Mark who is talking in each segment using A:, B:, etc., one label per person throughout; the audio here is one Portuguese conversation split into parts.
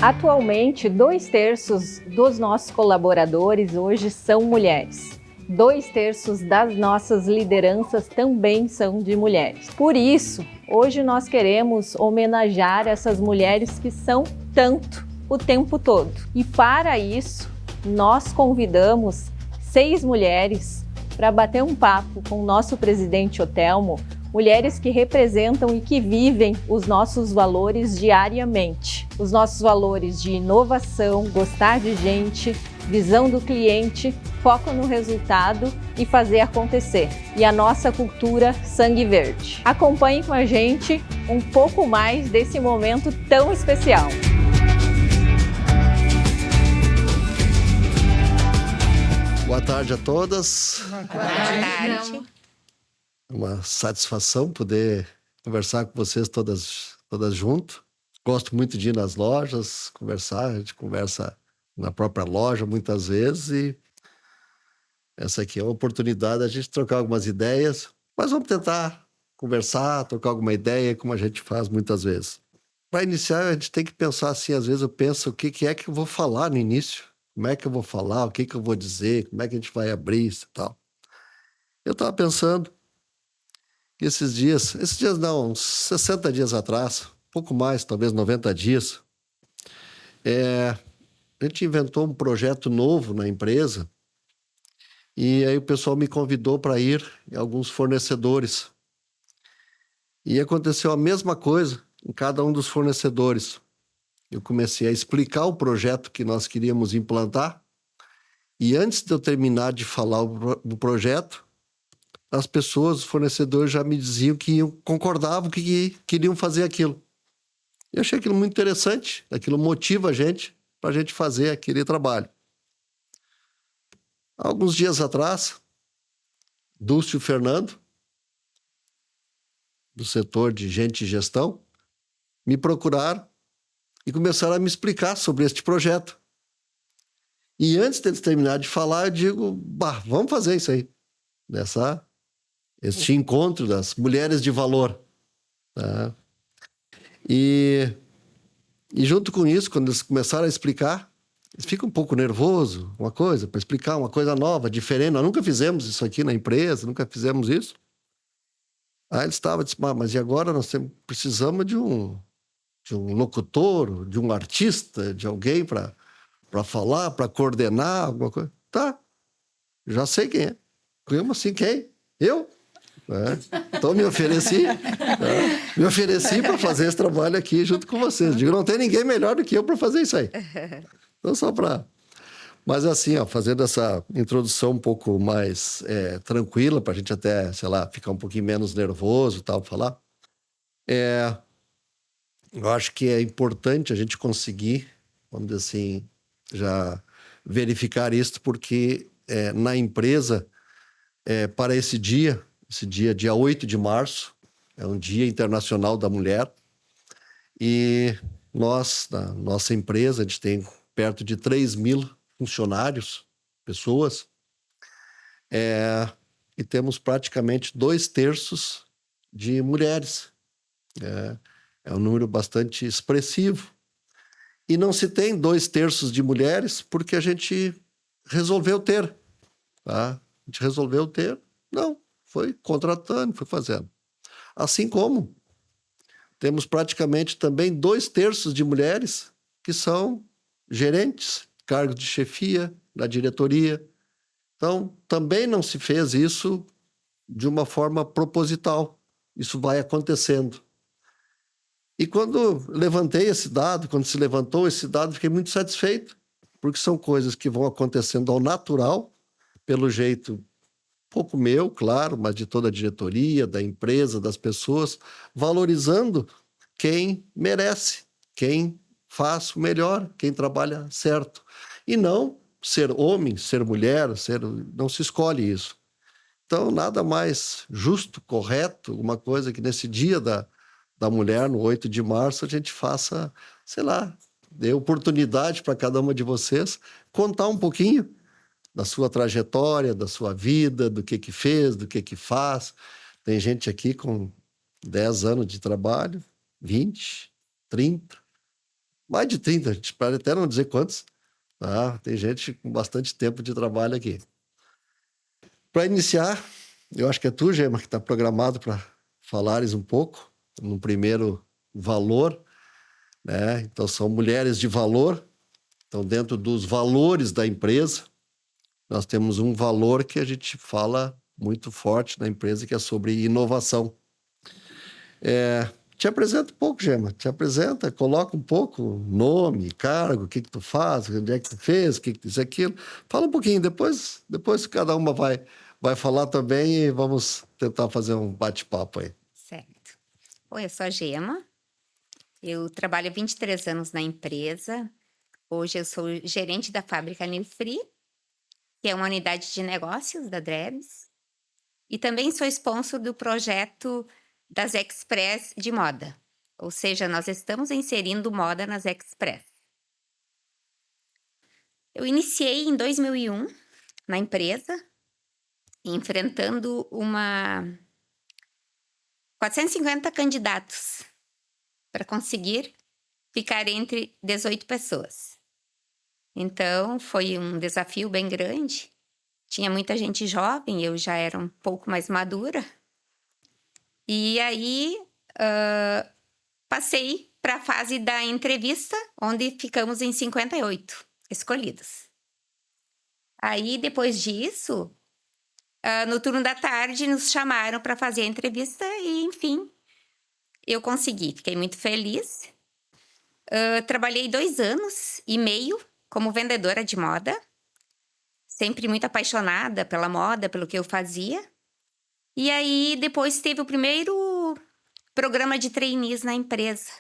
A: Atualmente, 2/3 dos nossos colaboradores hoje são mulheres. 2/3 das nossas lideranças também são de mulheres. Por isso, hoje nós queremos homenagear essas mulheres que são tanto o tempo todo. E para isso, nós convidamos 6 mulheres para bater um papo com o nosso presidente Otelmo, mulheres que representam e que vivem os nossos valores diariamente. Os nossos valores de inovação, gostar de gente, visão do cliente, foco no resultado e fazer acontecer. E a nossa cultura sangue verde. Acompanhe com a gente um pouco mais desse momento tão especial.
B: Boa tarde a todas.
C: Boa tarde.
B: Uma satisfação poder conversar com vocês todas junto. Gosto muito de ir nas lojas, conversar. A gente conversa na própria loja muitas vezes e essa aqui é uma oportunidade da gente trocar algumas ideias, mas vamos tentar conversar, trocar alguma ideia, como a gente faz muitas vezes. Para iniciar, a gente tem que pensar assim, às vezes eu penso o que é que eu vou falar no início, como é que eu vou falar, o que eu vou dizer, como é que a gente vai abrir isso e tal. Eu estava pensando que esses dias não, uns 60 dias atrás, um pouco mais, talvez 90 dias, a gente inventou um projeto novo na empresa e aí o pessoal me convidou para ir em alguns fornecedores. E aconteceu a mesma coisa em cada um dos fornecedores. Eu comecei a explicar o projeto que nós queríamos implantar e antes de eu terminar de falar o projeto, as pessoas, os fornecedores já me diziam que concordavam que queriam fazer aquilo. Eu achei aquilo muito interessante, aquilo motiva a gente para a gente fazer aquele trabalho. Alguns dias atrás, Dulce e o Fernando, do setor de gente e gestão, me procuraram e começaram a me explicar sobre este projeto. E antes deles terminar de falar, eu digo, vamos fazer isso aí, este encontro das mulheres de valor. Tá? E junto com isso, quando eles começaram a explicar, eles ficam um pouco nervosos, para explicar uma coisa nova, diferente. Nós nunca fizemos isso aqui na empresa, nunca fizemos isso. Aí eles estavam, mas e agora nós precisamos de um locutor, de um artista, de alguém para falar, para coordenar alguma coisa. Tá, já sei quem é. Como assim, quem? Eu? Então me ofereci para fazer esse trabalho aqui junto com vocês. Digo, não tem ninguém melhor do que eu para fazer isso aí. Então só para... Mas assim, fazendo essa introdução um pouco mais tranquila, para a gente até, sei lá, ficar um pouquinho menos nervoso e tal, falar. Eu acho que é importante a gente conseguir, vamos dizer assim, já verificar isso, porque na empresa, para esse dia, dia 8 de março, é um Dia Internacional da Mulher, e nós, na nossa empresa, a gente tem perto de 3.000 funcionários, pessoas, e temos praticamente 2/3 de mulheres. É um número bastante expressivo. E não se tem 2/3 de mulheres porque a gente resolveu ter. Tá? A gente resolveu ter, não, foi contratando, foi fazendo. Assim como temos praticamente também 2/3 de mulheres que são gerentes, cargos de chefia, da diretoria. Então, também não se fez isso de uma forma proposital. Isso vai acontecendo. E quando se levantou esse dado, fiquei muito satisfeito, porque são coisas que vão acontecendo ao natural, pelo jeito pouco meu, claro, mas de toda a diretoria, da empresa, das pessoas, valorizando quem merece, quem faz o melhor, quem trabalha certo. E não ser homem, ser mulher, não se escolhe isso. Então, nada mais justo, correto, uma coisa que nesse dia da mulher, no 8 de março, a gente faça, sei lá, dê oportunidade para cada uma de vocês contar um pouquinho da sua trajetória, da sua vida, do que fez, do que faz. Tem gente aqui com 10 anos de trabalho, 20, 30. Mais de 30, a gente pode até não dizer quantos. Tá? Tem gente com bastante tempo de trabalho aqui. Para iniciar, eu acho que é tu, Gema, que está programado para falares um pouco, no primeiro valor, né? Então, são mulheres de valor. Então, dentro dos valores da empresa, nós temos um valor que a gente fala muito forte na empresa, que é sobre inovação. Te apresenta um pouco, Gema. Te apresenta, coloca um pouco nome, cargo, o que tu faz, onde é que tu fez, o que isso, aquilo. Fala um pouquinho, depois cada uma vai falar também e vamos tentar fazer um bate-papo aí.
C: Certo. Oi, eu sou a Gema. Eu trabalho há 23 anos na empresa. Hoje eu sou gerente da fábrica New Free, que é uma unidade de negócios da Drebs. E também sou sponsor do projeto das Express de moda. Ou seja, nós estamos inserindo moda nas Express. Eu iniciei em 2001 na empresa, enfrentando 450 candidatos para conseguir ficar entre 18 pessoas. Então, foi um desafio bem grande. Tinha muita gente jovem, eu já era um pouco mais madura. E aí, passei para a fase da entrevista, onde ficamos em 58 escolhidos. Aí, depois disso, no turno da tarde, nos chamaram para fazer a entrevista e, enfim, eu consegui. Fiquei muito feliz. Trabalhei 2 anos e meio como vendedora de moda. Sempre muito apaixonada pela moda, pelo que eu fazia. E aí, depois teve o primeiro programa de trainees na empresa.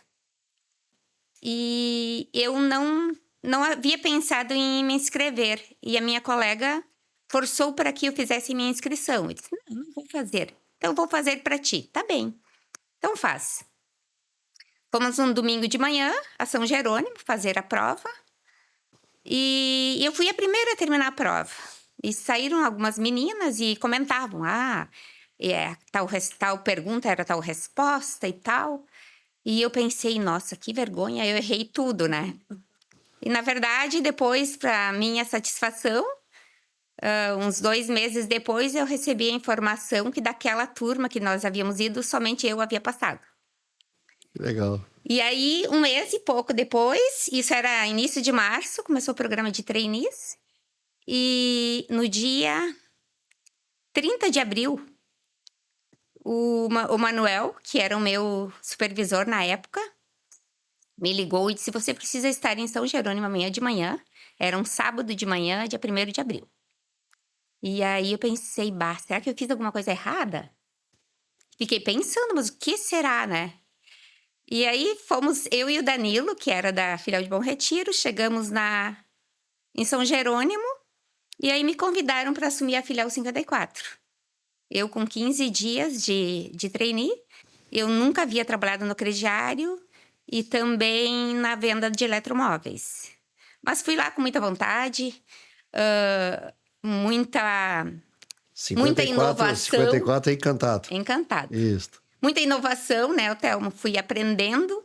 C: E eu não havia pensado em me inscrever. E a minha colega forçou para que eu fizesse minha inscrição. Eu disse, não vou fazer. Então, eu vou fazer para ti. Tá bem. Então, faz. Fomos um domingo de manhã a São Jerônimo fazer a prova. E eu fui a primeira a terminar a prova. E saíram algumas meninas e comentavam, tal pergunta era tal resposta e tal. E eu pensei, nossa, que vergonha, eu errei tudo, né? E, na verdade, depois, para minha satisfação, uns 2 meses depois, eu recebi a informação que daquela turma que nós havíamos ido, somente eu havia passado.
B: Legal.
C: E aí, 1 mês e pouco depois, isso era início de março, começou o programa de trainees. E no dia 30 de abril, o Manuel, que era o meu supervisor na época, me ligou e disse, você precisa estar em São Jerônimo amanhã de manhã. Era um sábado de manhã, dia 1º de abril. E aí eu pensei, será que eu fiz alguma coisa errada? Fiquei pensando, mas o que será, né? E aí fomos, eu e o Danilo, que era da filial de Bom Retiro, chegamos em São Jerônimo e aí me convidaram para assumir a filial 54. Eu com 15 dias de trainee, eu nunca havia trabalhado no crediário e também na venda de eletromóveis. Mas fui lá com muita vontade, muita inovação.
B: 54 é Encantado.
C: Encantado.
B: Isso.
C: Muita inovação, né, Thelma? Fui aprendendo.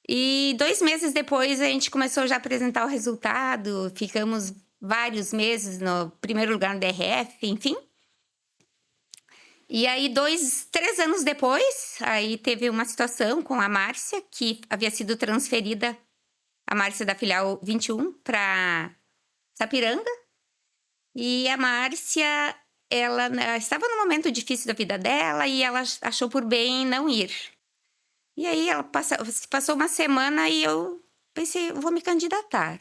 C: E 2 meses depois, a gente começou já a apresentar o resultado. Ficamos vários meses no primeiro lugar no DRF, enfim. E aí, 3 anos depois, aí teve uma situação com a Márcia, que havia sido transferida, a Márcia da filial 21, para Sapiranga. E a Márcia, ela estava num momento difícil da vida dela e ela achou por bem não ir. E aí, ela passou uma semana e eu pensei, vou me candidatar.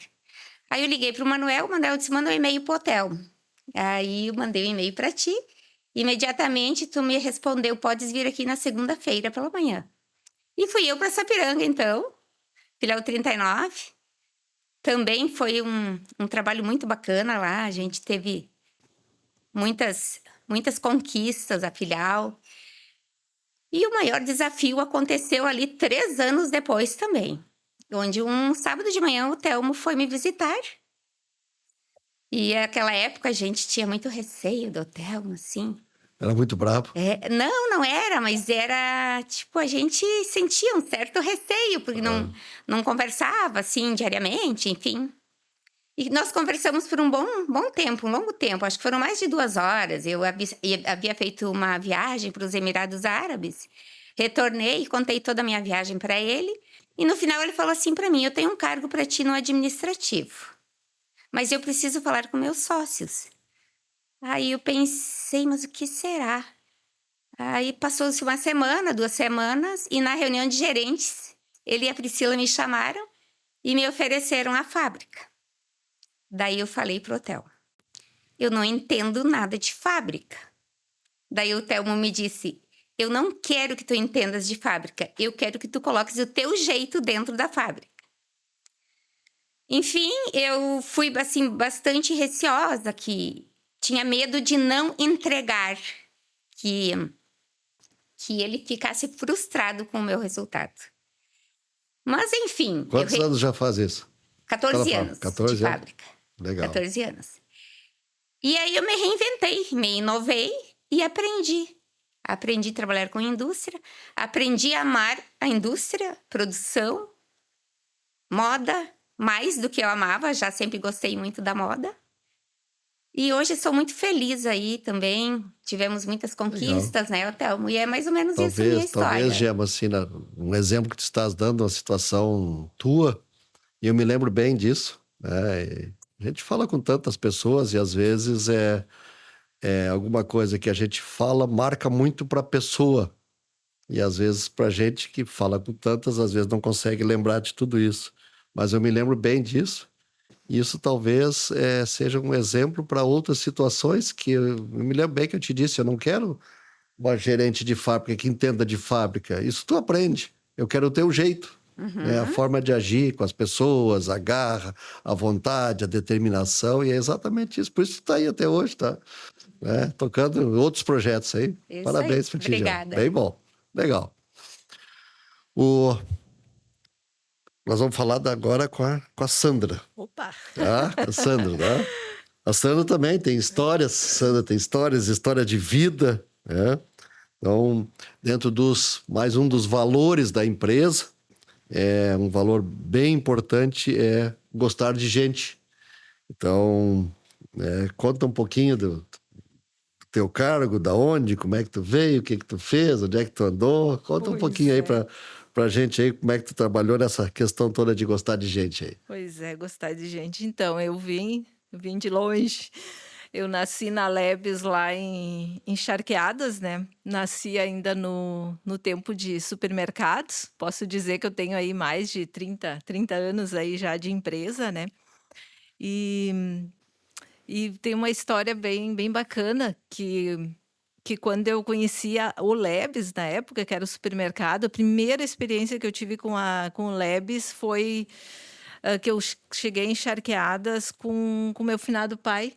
C: Aí eu liguei para o Manuel disse, manda um e-mail pro hotel. Aí eu mandei um e-mail para ti. Imediatamente tu me respondeu, podes vir aqui na segunda-feira pela manhã. E fui eu para Sapiranga, então, filial 39. Também foi um trabalho muito bacana lá, a gente teve muitas conquistas, a filial. E o maior desafio aconteceu ali 3 anos depois também, onde um sábado de manhã o Telmo foi me visitar. E naquela época a gente tinha muito receio do Telmo, assim.
B: Era muito brabo.
C: Não era, mas era tipo, a gente sentia um certo receio, porque não conversava assim diariamente, enfim. E nós conversamos por um bom tempo, um longo tempo, acho que foram mais de 2 horas. Eu havia feito uma viagem para os Emirados Árabes, retornei e contei toda a minha viagem para ele. E no final ele falou assim para mim: eu tenho um cargo para ti no administrativo, mas eu preciso falar com meus sócios. Aí eu pensei, mas o que será? Aí passou-se 1 semana, 2 semanas, e na reunião de gerentes, ele e a Priscila me chamaram e me ofereceram a fábrica. Daí eu falei pro Telmo: eu não entendo nada de fábrica. Daí o Telmo me disse: eu não quero que tu entendas de fábrica, eu quero que tu coloques o teu jeito dentro da fábrica. Enfim, eu fui assim bastante receosa, que tinha medo de não entregar, que ele ficasse frustrado com o meu resultado. Mas enfim,
B: Quantos anos já faz isso?
C: 14 anos
B: 14
C: de
B: anos?
C: fábrica.
B: Legal.
C: 14 anos. E aí eu me reinventei, me inovei e aprendi. Aprendi a trabalhar com indústria, aprendi a amar a indústria, produção, moda, mais do que eu amava, já sempre gostei muito da moda. E hoje sou muito feliz aí também. Tivemos muitas conquistas, né, Telmo? E é mais ou menos isso a minha história.
B: Talvez, Gemma, assim, um exemplo que tu estás dando, uma situação tua, e eu me lembro bem disso, né? E a gente fala com tantas pessoas e às vezes é alguma coisa que a gente fala marca muito para a pessoa. E às vezes para a gente que fala com tantas, às vezes não consegue lembrar de tudo isso. Mas eu me lembro bem disso. E isso talvez seja um exemplo para outras situações que eu me lembro bem que eu te disse, eu não quero uma gerente de fábrica que entenda de fábrica. Isso tu aprende. Eu quero o teu jeito. Né? A forma de agir com as pessoas, a garra, a vontade, a determinação. E é exatamente isso. Por isso tu tá aí até hoje, tá? Né? Tocando outros projetos aí.
C: Isso
B: Parabéns
C: aí.
B: pra ti,
C: Obrigada.
B: Bem bom. Legal. Nós vamos falar agora com a Sandra.
D: Opa!
B: Tá? A Sandra, tá? A Sandra também tem histórias. Sandra tem história de vida, né? Então, dentro mais um dos valores da empresa, um valor bem importante é gostar de gente. Então, conta um pouquinho do teu cargo, da onde, como é que tu veio, o que tu fez, onde é que tu andou. Conta um pouquinho aí pra gente aí, como é que tu trabalhou nessa questão toda de gostar de gente aí.
D: Pois é, gostar de gente. Então, eu vim de longe. Eu nasci na Lebes, lá em Charqueadas, né? Nasci ainda no tempo de supermercados. Posso dizer que eu tenho aí mais de 30 anos aí já de empresa, né? E tem uma história bem bacana que quando eu conhecia o Lebes, na época, que era o supermercado, a primeira experiência que eu tive com o Lebes foi que eu cheguei em Charqueadas com meu finado pai.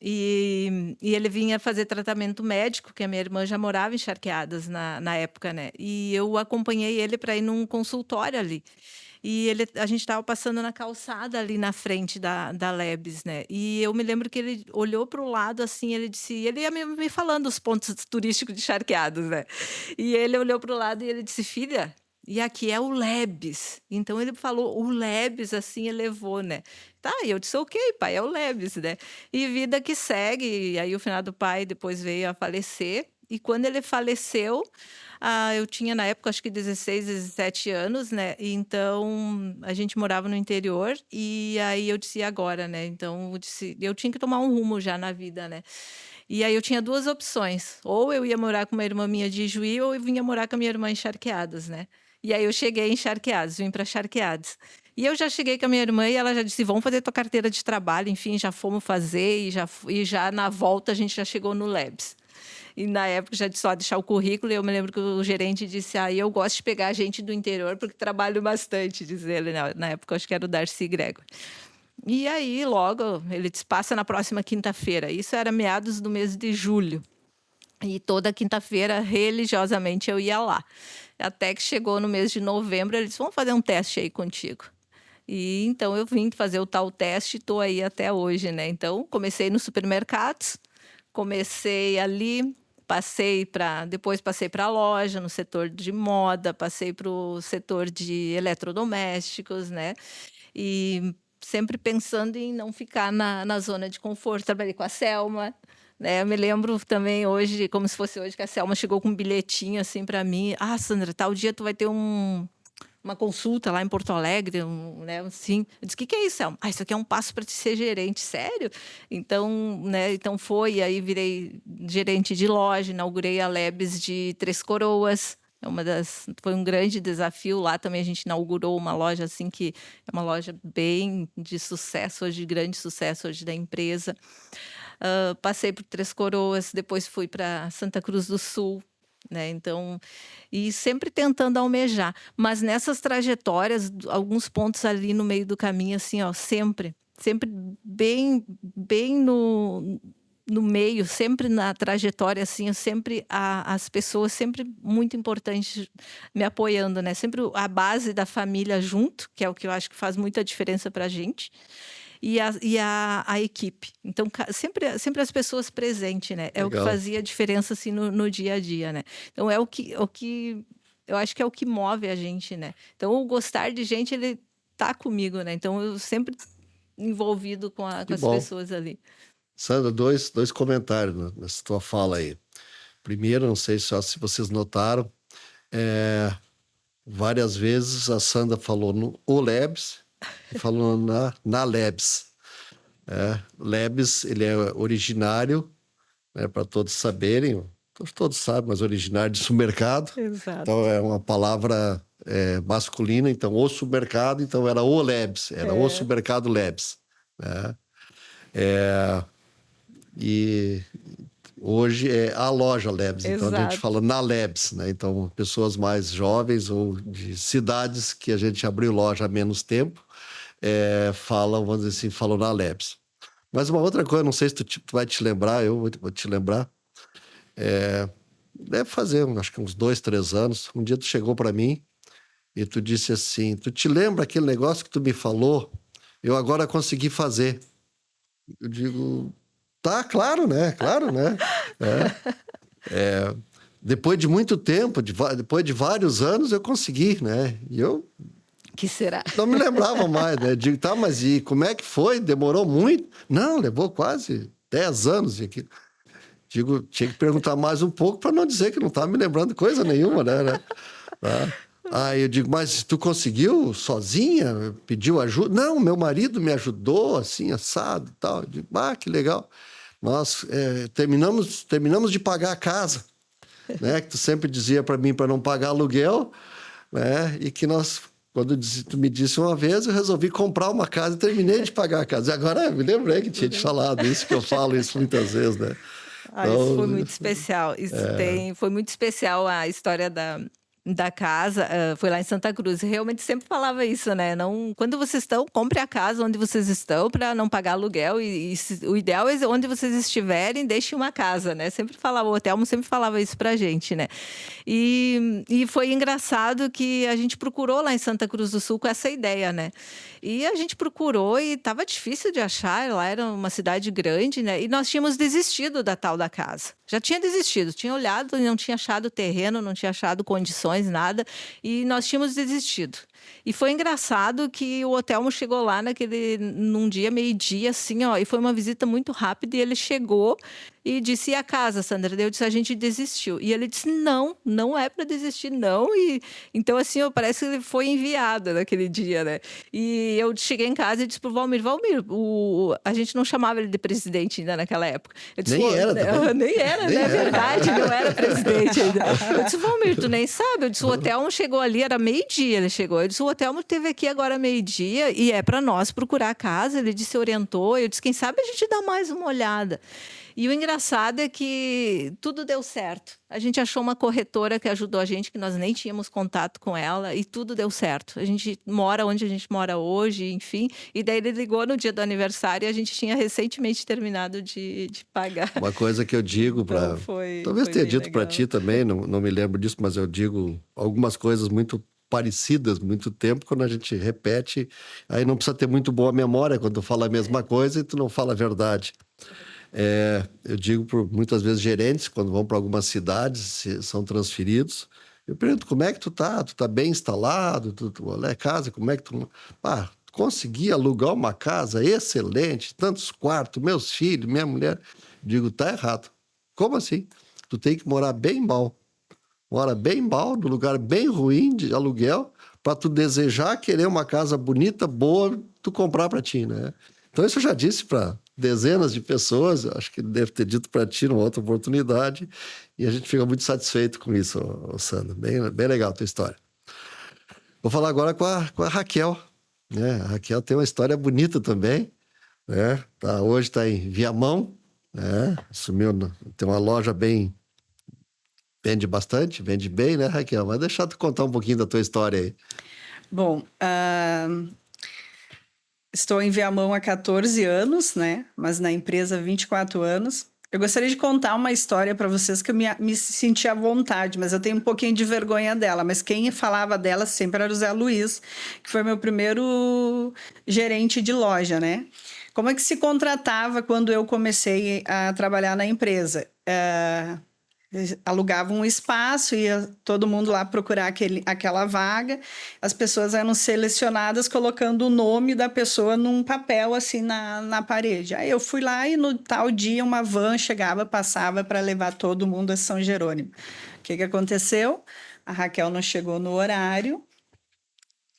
D: E ele vinha fazer tratamento médico, que a minha irmã já morava em Charqueadas na época, né? E eu acompanhei ele para ir num consultório ali. E a gente estava passando na calçada ali na frente da Lebes, né? E eu me lembro que ele olhou para o lado assim, ele ia me falando os pontos turísticos de Charqueadas, né? E ele olhou para o lado e ele disse: filha, e aqui é o Lebes. Então ele falou o Lebes, assim, elevou, né? Tá, e eu disse: ok, pai, é o Lebes, né? E vida que segue. E aí o finado pai depois veio a falecer. E quando ele faleceu, eu tinha na época acho que 16, 17 anos, né? E então a gente morava no interior. E aí eu disse: e agora, né? Então eu tinha que tomar um rumo já na vida, né? E aí eu tinha 2 opções. Ou eu ia morar com uma irmã minha de Juí, ou eu vinha morar com a minha irmã em Charqueadas, né? E aí eu cheguei em Charqueadas, vim para Charqueadas. E eu já cheguei com a minha irmã e ela já disse: vamos fazer tua carteira de trabalho. Enfim, já fomos fazer e já na volta a gente já chegou no Lebes. E na época já só deixar o currículo, e eu me lembro que o gerente disse: eu gosto de pegar gente do interior porque trabalho bastante, diz ele. Na época, acho que era o Darcy Gregor. E aí, logo, ele disse: passa na próxima quinta-feira. Isso era meados do mês de julho. E toda quinta-feira, religiosamente, eu ia lá. Até que chegou no mês de novembro, ele disse: vamos fazer um teste aí contigo. E então eu vim fazer o tal teste e estou aí até hoje, né? Então, comecei nos supermercados, comecei ali, Depois passei para a loja, no setor de moda, passei para o setor de eletrodomésticos, né? E sempre pensando em não ficar na zona de conforto. Trabalhei com a Selma, né? Eu me lembro também hoje, como se fosse hoje, que a Selma chegou com um bilhetinho assim para mim. Ah, Sandra, tal dia tu vai ter uma consulta lá em Porto Alegre, né, assim. Eu disse, o que é isso, Selma? Ah, isso aqui é um passo para te ser gerente, sério? Então, né, então foi, aí virei gerente de loja, inaugurei a Lebes de Três Coroas. Foi um grande desafio. Lá também a gente inaugurou uma loja assim, que é uma loja bem de sucesso hoje, de grande sucesso hoje da empresa. Passei por Três Coroas, depois fui para Santa Cruz do Sul, né? Então, e sempre tentando almejar, mas nessas trajetórias, alguns pontos ali no meio do caminho, assim, ó, sempre bem no meio, sempre na trajetória, assim, as pessoas sempre muito importantes me apoiando, né? Sempre a base da família junto, que é o que eu acho que faz muita diferença para a gente. E a equipe. Então, sempre as pessoas presentes, né? É o que
B: Legal.
D: fazia a diferença, assim, no dia a dia, né? Então, é o que eu acho que é o que move a gente, né? Então, o gostar de gente, ele tá comigo, né? Então, eu sempre envolvido com
B: Que
D: as
B: bom.
D: pessoas ali.
B: Sandra, dois comentários nessa tua fala aí. Primeiro, não sei se vocês notaram, várias vezes a Sandra falou no O Lebes e falou na Lebes. Lebes, ele é originário, né, para todos saberem, todos sabem, mas originário de supermercado.
D: Exato.
B: Então é uma palavra masculina, então o supermercado, então era o Lebes, era o supermercado Lebes, né? E hoje é a loja Lebes, então a gente
D: Exato.
B: fala na Lebes, né? Então pessoas mais jovens ou de cidades que a gente abriu loja há menos tempo falam, vamos dizer assim, falam na Lebes. Mas uma outra coisa, não sei se tu vai te lembrar, eu vou te lembrar, deve fazer, acho que uns 2, 3 anos, um dia tu chegou para mim e tu disse assim, tu te lembra aquele negócio que tu me falou? Eu agora consegui fazer. Eu digo, tá, claro, né? Claro, né? Depois de muito tempo, depois de vários anos, eu consegui, né? E eu
D: Que será?
B: não me lembrava mais, né? Digo, tá, mas e como é que foi? Demorou muito? Não, levou quase 10 anos. Digo, tinha que perguntar mais um pouco para não dizer que não estava me lembrando coisa nenhuma, né? Tá? Aí eu digo, mas tu conseguiu sozinha? Pediu ajuda? Não, meu marido me ajudou, assim, assado e tal. Eu digo, que legal. Nós terminamos de pagar a casa, né? Que tu sempre dizia para mim para não pagar aluguel, né? E que quando tu me disse uma vez, eu resolvi comprar uma casa e terminei de pagar a casa. E agora me lembrei que tinha te falado isso, que eu falo isso muitas vezes, né?
D: Isso foi muito especial. Foi muito especial a história da casa. Foi lá em Santa Cruz. Realmente sempre falava isso, né? Não, quando vocês estão, compre a casa onde vocês estão para não pagar aluguel. O ideal é onde vocês estiverem, deixe uma casa, né? Sempre falava, o Telmo sempre falava isso pra gente, né? E foi engraçado que a gente procurou lá em Santa Cruz do Sul com essa ideia, né? E a gente procurou e estava difícil de achar, lá era uma cidade grande, né? E nós tínhamos desistido da tal da casa. Já tinha desistido, tinha olhado e não tinha achado terreno, não tinha achado condições, nada. E nós tínhamos desistido. E foi engraçado que o Otelmo chegou lá num dia, meio-dia, assim, ó, e foi uma visita muito rápida, e ele chegou e disse, e a casa, Sandra? Eu disse, a gente desistiu. E ele disse, não é para desistir, não. E então, assim, parece que ele foi enviado naquele dia, né? E eu cheguei em casa e disse pro Valmir, a gente não chamava ele de presidente ainda naquela época. Eu disse,
B: Nem era, tá?
D: nem era,
B: Nem
D: né? É
B: era.
D: verdade, não era presidente ainda. Eu disse, Valmir, tu nem sabe? Eu disse, o Otelmo chegou ali, era meio-dia ele chegou. Eu disse, o Otelmo esteve aqui agora meio-dia e é para nós procurar a casa. Ele disse, orientou. Eu disse, quem sabe a gente dá mais uma olhada. E o engraçado é que tudo deu certo. A gente achou uma corretora que ajudou a gente, que nós nem tínhamos contato com ela, e tudo deu certo. A gente mora onde a gente mora hoje, enfim. E daí ele ligou no dia do aniversário e a gente tinha recentemente terminado de pagar.
B: Uma coisa que eu digo para...
D: Então
B: Talvez
D: foi
B: tenha
D: bem
B: dito para
D: legal.
B: ti também, não me lembro disso, mas eu digo algumas coisas muito parecidas, muito tempo, quando a gente repete, aí não precisa ter muito boa memória quando tu fala a mesma coisa e tu não fala a verdade. Eu digo por muitas vezes gerentes, quando vão para algumas cidades, são transferidos, eu pergunto, como é que tu tá? Tu tá bem instalado? Olha a casa, como é que tu... consegui alugar uma casa excelente, tantos quartos, meus filhos, minha mulher. Digo, tá errado. Como assim? Tu tem que morar bem mal. Mora bem mal, num lugar bem ruim de aluguel, para tu desejar querer uma casa bonita, boa, tu comprar para ti, né? Então isso eu já disse para dezenas de pessoas, acho que ele deve ter dito para ti numa outra oportunidade, e a gente fica muito satisfeito com isso, Sandra. Bem legal a tua história. Vou falar agora com a Raquel, né? A Raquel tem uma história bonita também, né? Hoje está em Viamão, né? Tem uma loja vende bastante, vende bem, né, Raquel? Mas deixa tu contar um pouquinho da tua história aí.
E: Bom, estou em Viamão há 14 anos, né? Mas na empresa há 24 anos. Eu gostaria de contar uma história para vocês que eu me senti à vontade, mas eu tenho um pouquinho de vergonha dela. Mas quem falava dela sempre era o Zé Luiz, que foi meu primeiro gerente de loja, né? Como é que se contratava quando eu comecei a trabalhar na empresa? Alugavam um espaço, ia todo mundo lá procurar aquela vaga, as pessoas eram selecionadas colocando o nome da pessoa num papel assim na parede. Aí eu fui lá e no tal dia uma van chegava, passava para levar todo mundo a São Jerônimo. O que aconteceu? A Raquel não chegou no horário,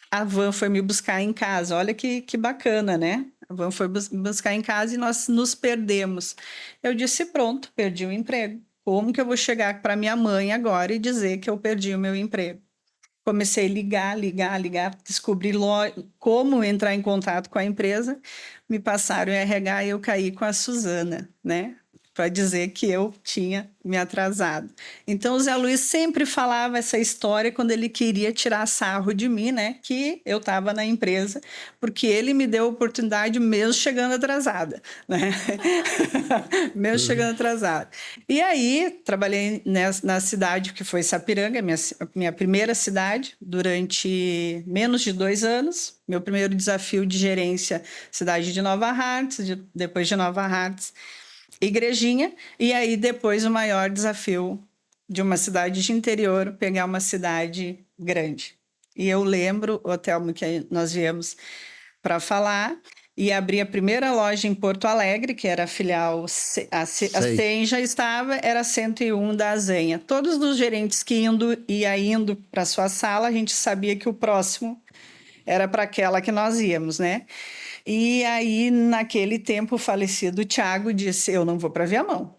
E: a van foi me buscar em casa. Olha que bacana, né? A van foi me buscar em casa e nós nos perdemos. Eu disse, pronto, perdi o emprego. Como que eu vou chegar para minha mãe agora e dizer que eu perdi o meu emprego? Comecei a ligar, descobri como entrar em contato com a empresa, me passaram o RH e eu caí com a Suzana, né? Para dizer que eu tinha me atrasado. Então, o Zé Luiz sempre falava essa história quando ele queria tirar sarro de mim, né? Que eu estava na empresa, porque ele me deu a oportunidade mesmo chegando atrasada, né? Mesmo chegando atrasada. E aí, trabalhei na cidade que foi Sapiranga, minha primeira cidade, durante menos de 2 anos. Meu primeiro desafio de gerência, cidade de Nova Hartz, depois de Nova Hartz, Igrejinha, e aí depois o maior desafio de uma cidade de interior, pegar uma cidade grande. E eu lembro, o Telmo, que nós viemos para falar, e abri a primeira loja em Porto Alegre, que era a filial, a CEM já estava, era 101 da Azenha. Todos os gerentes que ia indo para sua sala, a gente sabia que o próximo era para aquela que nós íamos, né? E aí, naquele tempo, o falecido Tiago disse, eu não vou para Viamão.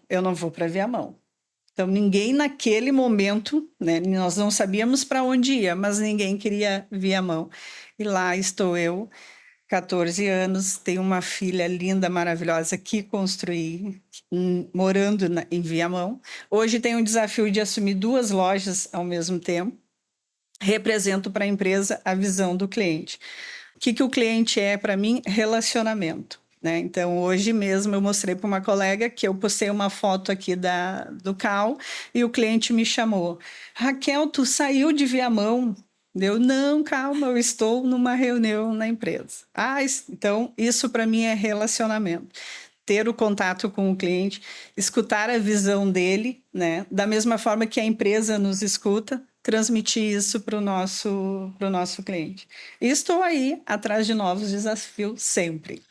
E: Então, ninguém naquele momento, né, nós não sabíamos para onde ia, mas ninguém queria Viamão. E lá estou eu, 14 anos, tenho uma filha linda, maravilhosa, que construí, morando em Viamão. Hoje tenho o desafio de assumir 2 lojas ao mesmo tempo. Represento para a empresa a visão do cliente. O que o cliente é para mim? Relacionamento, né? Então, hoje mesmo eu mostrei para uma colega que eu postei uma foto aqui do CAL e o cliente me chamou. Raquel, tu saiu de Viamão? Eu, não, calma, eu estou numa reunião na empresa. Então, isso para mim é relacionamento. Ter o contato com o cliente, escutar a visão dele, né? Da mesma forma que a empresa nos escuta, transmitir isso para o nosso cliente. E estou aí, atrás de novos desafios, sempre.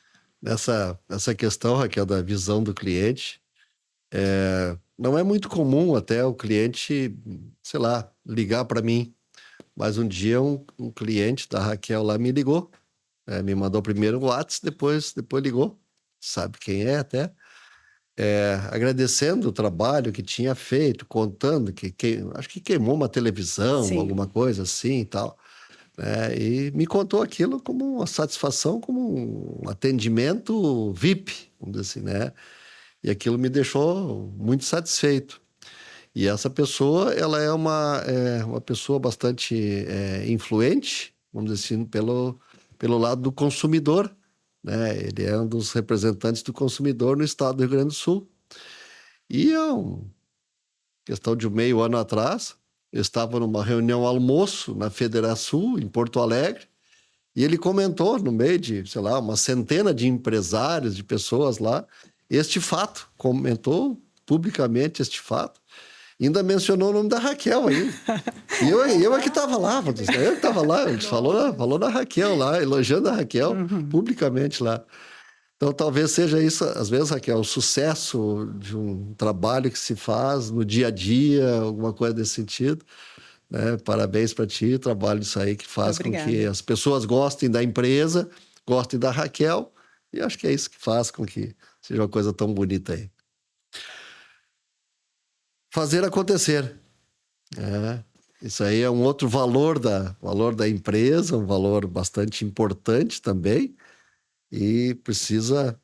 B: Essa questão, Raquel, da visão do cliente, não é muito comum até o cliente, sei lá, ligar para mim. Mas um dia um cliente da Raquel lá me ligou, me mandou primeiro o WhatsApp, depois ligou, sabe quem é até, agradecendo o trabalho que tinha feito, contando que acho que queimou uma televisão,
E: Sim.
B: Alguma coisa assim e tal, né? E me contou aquilo como uma satisfação, como um atendimento VIP, vamos dizer assim, né? E aquilo me deixou muito satisfeito. E essa pessoa, ela é uma pessoa bastante influente, vamos dizer assim, pelo lado do consumidor, né? Ele é um dos representantes do consumidor no estado do Rio Grande do Sul. E questão de meio ano atrás, eu estava numa reunião almoço na Federação, em Porto Alegre, e ele comentou no meio de, sei lá, uma centena de empresários, de pessoas lá, este fato, comentou publicamente este fato, ainda mencionou o nome da Raquel aí. E eu é que estava lá, eu que estava lá, ele falou da Raquel lá, elogiando a Raquel publicamente lá. Então, talvez seja isso, às vezes, Raquel, o sucesso de um trabalho que se faz no dia a dia, alguma coisa desse sentido, né? Parabéns para ti, o trabalho disso aí que faz
E: Obrigada.
B: com que as pessoas gostem da empresa, gostem da Raquel, e acho que é isso que faz com que seja uma coisa tão bonita aí. Fazer acontecer. Isso aí é um outro valor da empresa, um valor bastante importante também, e precisa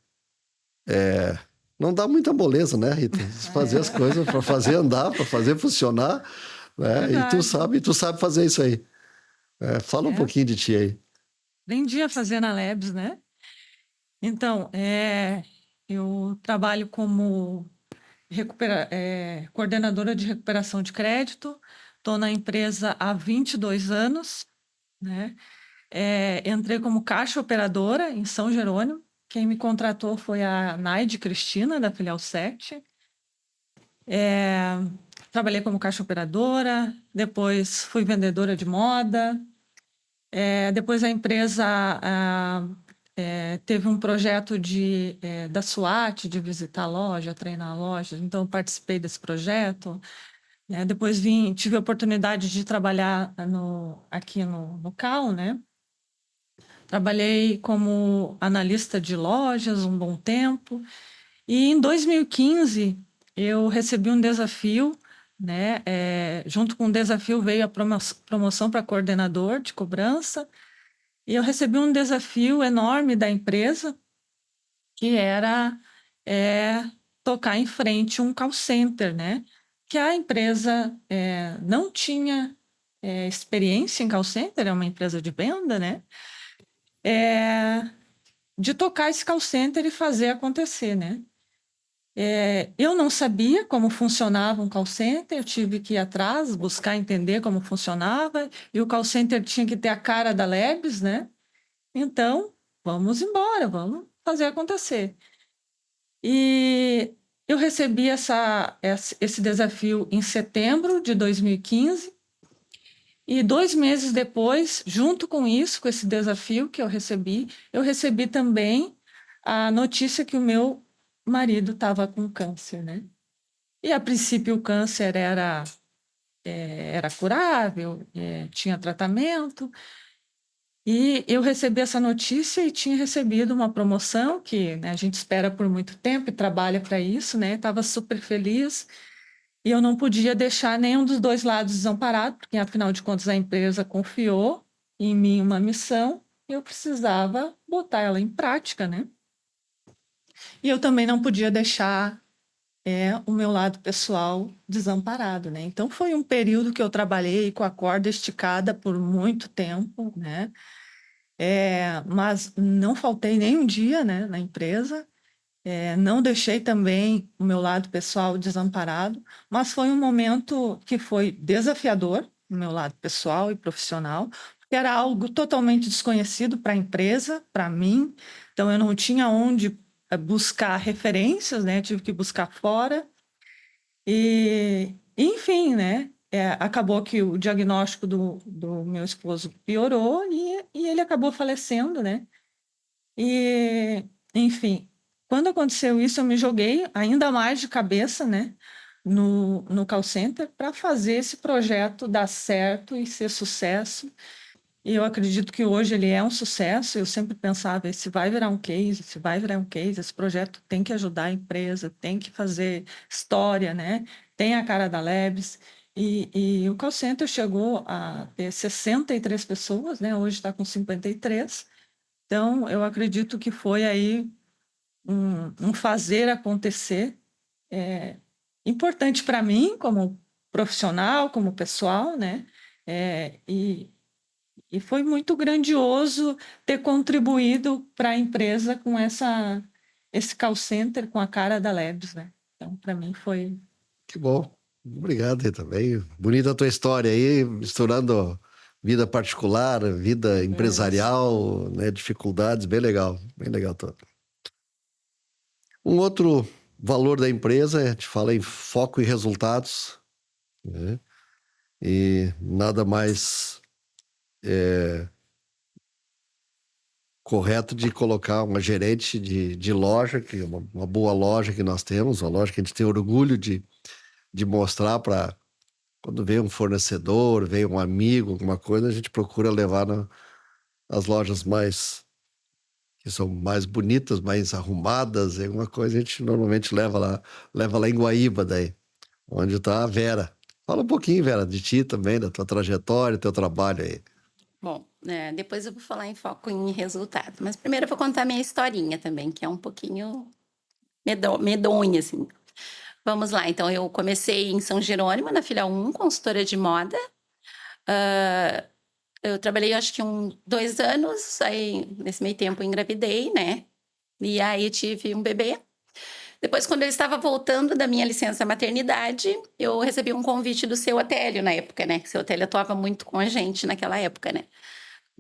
B: não dá muita moleza, né, Rita? Fazer as coisas para fazer andar, para fazer funcionar, né? E tu sabe fazer isso aí. Fala um pouquinho de ti aí.
F: Aprendi a fazer na Labs, né? Então, eu trabalho como coordenadora de recuperação de crédito. Estou na empresa há 22 anos, né? Entrei como caixa operadora em São Jerônimo. Quem me contratou foi a Naide Cristina, da filial 7. Trabalhei como caixa operadora, depois fui vendedora de moda. Depois a empresa teve um projeto da SWAT, de visitar a loja, treinar a loja, então eu participei desse projeto. Depois tive a oportunidade de trabalhar aqui no CAL, né? Trabalhei como analista de lojas um bom tempo. E em 2015, eu recebi um desafio, né? Junto com o desafio veio a promoção para coordenador de cobrança. E eu recebi um desafio enorme da empresa, que era tocar em frente um call center, né? Que a empresa não tinha experiência em call center, é uma empresa de venda, né? De tocar esse call center e fazer acontecer, né? Eu não sabia como funcionava um call center, eu tive que ir atrás, buscar entender como funcionava, e o call center tinha que ter a cara da Labs, né? Então, vamos embora, vamos fazer acontecer. E eu recebi esse desafio em setembro de 2015, e 2 meses depois, junto com isso, com esse desafio que eu recebi também a notícia que o meu marido estava com câncer, né? E, a princípio, o câncer era curável, tinha tratamento. E eu recebi essa notícia e tinha recebido uma promoção que, né, a gente espera por muito tempo e trabalha para isso, né? Estava super feliz. E eu não podia deixar nenhum dos dois lados desamparado, porque, afinal de contas, a empresa confiou em mim uma missão e eu precisava botar ela em prática, né? E eu também não podia deixar o meu lado pessoal desamparado, né? Então, foi um período que eu trabalhei com a corda esticada por muito tempo, né? Mas não faltei nem um dia, né, na empresa. Não deixei também o meu lado pessoal desamparado, mas foi um momento que foi desafiador, no meu lado pessoal e profissional, porque era algo totalmente desconhecido para a empresa, para mim, então eu não tinha onde buscar referências, né? Tive que buscar fora. E, enfim, né? Acabou que o diagnóstico do meu esposo piorou e ele acabou falecendo, né? E, enfim, quando aconteceu isso, eu me joguei ainda mais de cabeça, né? No call center para fazer esse projeto dar certo e ser sucesso. E eu acredito que hoje ele é um sucesso. Eu sempre pensava, esse vai virar um case, esse vai virar um case, esse projeto tem que ajudar a empresa, tem que fazer história, né? Tem a cara da Labs. E o call center chegou a ter 63 pessoas, né? Hoje está com 53. Então, eu acredito que foi aí um fazer acontecer importante para mim, como profissional, como pessoal, né? E foi muito grandioso ter contribuído para a empresa com esse call center com a cara da Labs, né? Então, para mim foi...
B: Que bom. Obrigado, Rita. Bem bonita a tua história aí, misturando vida particular, vida empresarial, né, dificuldades, bem legal tudo. Um outro valor da empresa, a gente fala em foco e resultados, né? E nada mais correto de colocar uma gerente de loja, que é uma boa loja que nós temos, uma loja que a gente tem orgulho de mostrar para quando vem um fornecedor, vem um amigo, alguma coisa, a gente procura levar nas lojas que são mais bonitas, mais arrumadas, e alguma coisa a gente normalmente leva lá em Guaíba daí, onde está a Vera. Fala um pouquinho, Vera, de ti também, da tua trajetória, teu trabalho aí.
G: Bom, depois eu vou falar em foco em resultado. Mas primeiro eu vou contar minha historinha também, que é um pouquinho medonha, assim. Vamos lá, então eu comecei em São Jerônimo, na filial 1, consultora de moda. Eu trabalhei acho que 2 anos, aí nesse meio tempo eu engravidei, né? E aí eu tive um bebê. Depois, quando eu estava voltando da minha licença maternidade, eu recebi um convite do Seu Otélio na época, né? O Seu Otélio atuava muito com a gente naquela época, né?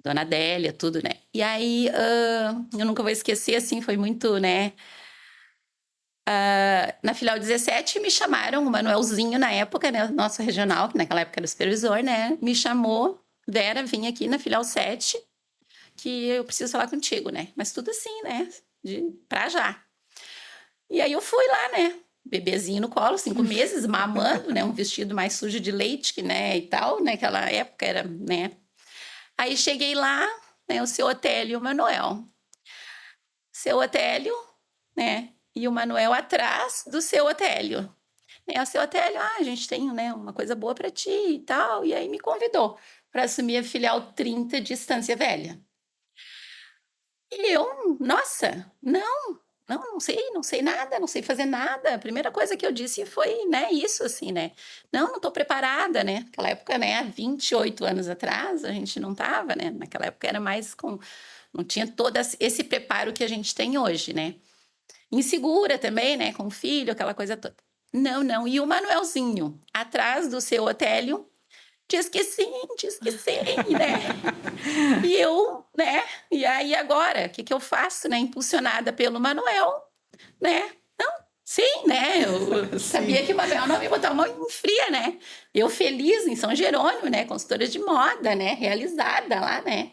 G: Dona Adélia, tudo, né? E aí, eu nunca vou esquecer, assim, foi muito, né? Na filial 17 me chamaram, o Manuelzinho na época, né? Nosso regional, que naquela época era o supervisor, né? Me chamou, Vera, vim aqui na filial 7, que eu preciso falar contigo, né? Mas tudo assim, né? Pra já. E aí eu fui lá, né? Bebezinho no colo, 5 meses, mamando, né? Um vestido mais sujo de leite, que, né? E tal, né? Aquela época era, né? Aí cheguei lá, né? O Seu Otélio e o Manuel. Seu Otélio, né? E o Manuel atrás do Seu Otélio. O Seu Otélio, a gente tem, né, uma coisa boa para ti e tal. E aí me convidou para assumir a filial 30 de Estância Velha. E eu, nossa, não sei nada, não sei fazer nada. A primeira coisa que eu disse foi, né, isso, assim, né? Não estou preparada, né? Naquela época, né, há 28 anos atrás, a gente não estava, né? Naquela época era mais não tinha todo esse preparo que a gente tem hoje, né? Insegura também, né, com o filho, aquela coisa toda. Não. E o Manuelzinho, atrás do Seu Otélio, diz que sim, né? E eu, né? E aí agora, o que eu faço, né? Impulsionada pelo Manuel, né? Não, sim, né? Eu sabia que o Manuel não ia botar a mão em fria, né? Eu feliz em São Jerônimo, né? Consultora de moda, né? Realizada lá, né?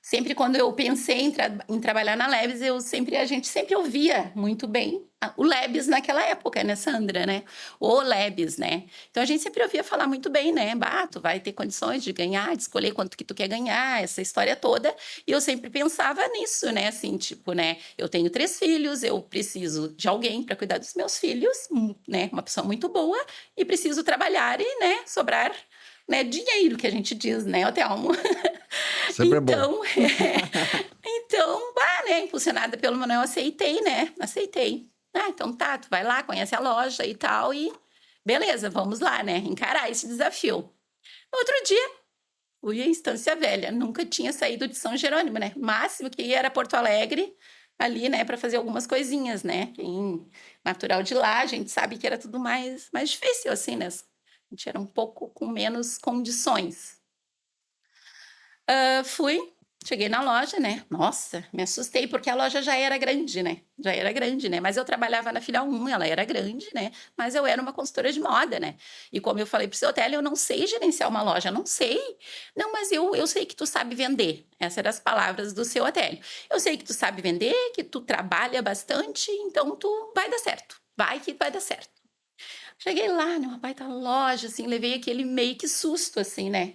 G: Sempre quando eu pensei em trabalhar na Lebes, a gente sempre ouvia muito bem o Lebes naquela época, né, Sandra, né? O Lebes, né? Então a gente sempre ouvia falar muito bem, né? Tu vai ter condições de ganhar, de escolher quanto que tu quer ganhar, essa história toda. E eu sempre pensava nisso, né? Assim, tipo, né? Eu tenho 3 filhos, eu preciso de alguém para cuidar dos meus filhos, né? Uma pessoa muito boa, e preciso trabalhar e, né, sobrar, né, dinheiro, que a gente diz, né, Otelmo?
B: Sempre então, é bom.
G: Então, né, impulsionada pelo Manuel, aceitei, né? Aceitei. Então tá, tu vai lá, conhece a loja e tal, e beleza, vamos lá, né? Encarar esse desafio. Outro dia, fui à Estância Velha, nunca tinha saído de São Jerônimo, né? O máximo que ia era Porto Alegre, ali, né, para fazer algumas coisinhas, né? Quem natural de lá, a gente sabe que era tudo mais difícil, assim, né? A gente era um pouco com menos condições. Cheguei na loja, né? Nossa, me assustei, porque a loja já era grande, né? Mas eu trabalhava na filial 1, ela era grande, né? Mas eu era uma consultora de moda, né? E como eu falei pro Seu Otélio, eu não sei gerenciar uma loja, não sei. Não, mas eu sei que tu sabe vender. Essas eram as palavras do Seu Otélio. Eu sei que tu sabe vender, que tu trabalha bastante, então tu vai dar certo. Vai que vai dar certo. Cheguei lá, numa baita loja, assim, levei aquele meio que susto, assim, né?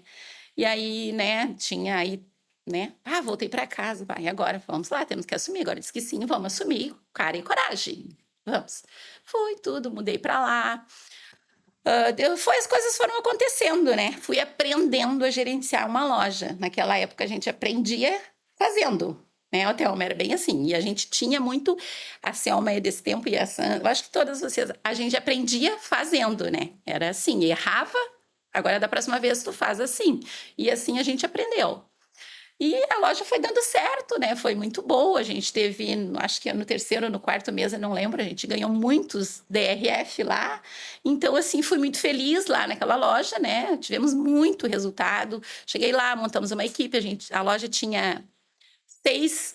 G: E aí, né, tinha aí, né? Voltei para casa, vai, agora vamos lá, temos que assumir. Agora disse que sim, vamos assumir, cara e coragem, vamos. Foi tudo, mudei para lá. As coisas foram acontecendo, né? Fui aprendendo a gerenciar uma loja. Naquela época a gente aprendia fazendo, né? O Thelma era bem assim. E a gente tinha muito, a Selma é desse tempo e a Sandra, eu acho que todas vocês, a gente aprendia fazendo, né? Era assim, errava, agora da próxima vez tu faz assim. E assim a gente aprendeu. E a loja foi dando certo, né? Foi muito boa. A gente teve, acho que no 3º ou no 4º mês, eu não lembro, a gente ganhou muitos DRF lá. Então, assim, fui muito feliz lá naquela loja, né? Tivemos muito resultado. Cheguei lá, montamos uma equipe. A loja tinha 6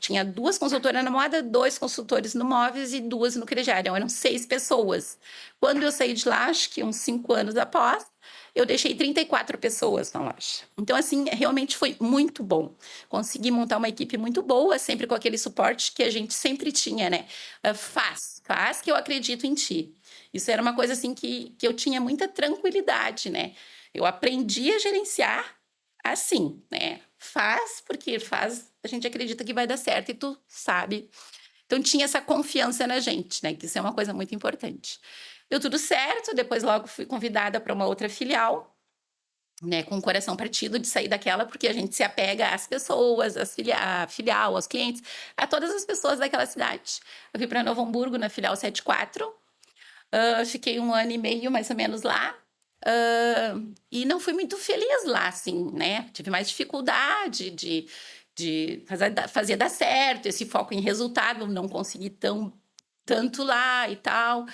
G: tinha 2 consultoras na moda, 2 consultores no móveis e 2 no crediário. Eram 6 pessoas. Quando eu saí de lá, acho que uns 5 anos após, eu deixei 34 pessoas na loja. Então, assim, realmente foi muito bom. Consegui montar uma equipe muito boa, sempre com aquele suporte que a gente sempre tinha, né? Faz que eu acredito em ti. Isso era uma coisa, assim, que eu tinha muita tranquilidade, né? Eu aprendi a gerenciar assim, né? Porque a gente acredita que vai dar certo e tu sabe. Então, tinha essa confiança na gente, né? Que isso é uma coisa muito importante. Deu tudo certo, depois logo fui convidada para uma outra filial, né? Com o coração partido de sair daquela, porque a gente se apega às pessoas, à filial, aos clientes, a todas as pessoas daquela cidade. Eu fui para Novo Hamburgo, na filial 74, fiquei 1 ano e meio, mais ou menos, lá. E não fui muito feliz lá, assim, né? Tive mais dificuldade de fazer dar certo, esse foco em resultado, não consegui tanto lá e tal.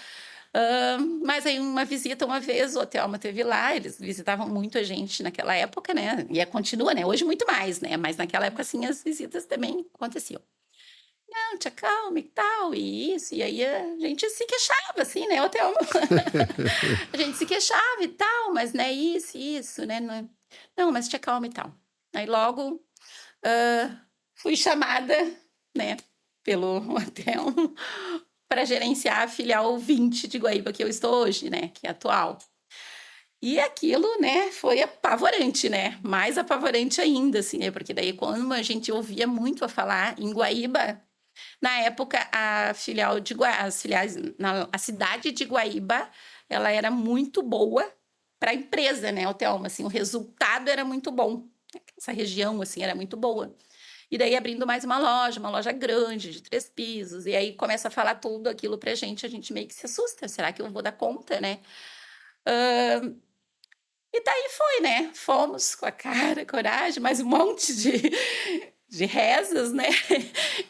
G: Mas aí uma visita uma vez, o Thelma teve lá, eles visitavam muito a gente naquela época, né? E continua, né? Hoje muito mais, né? Mas naquela época, assim, as visitas também aconteciam. Não, tia, calma e tal, e isso. E aí a gente se queixava, assim, né, ô Thelma? A gente se queixava e tal, mas, né, isso, né? Não, mas tia, calma e tal. Aí logo fui chamada, né, pelo Thelma para gerenciar a filial 20 de Guaíba, que eu estou hoje, né, que é atual. E aquilo, né, foi apavorante, né? Mais apavorante ainda, assim, né? Porque daí quando a gente ouvia muito a falar em Guaíba, na época a cidade de Guaíba, ela era muito boa para a empresa, né, Thelma? Assim, o resultado era muito bom. Essa região, assim, era muito boa. E daí abrindo mais uma loja grande, de 3 pisos, e aí começa a falar tudo aquilo pra gente, a gente meio que se assusta. Será que eu vou dar conta, né? E daí foi, né? Fomos com a cara, coragem, mais um monte de rezas, né?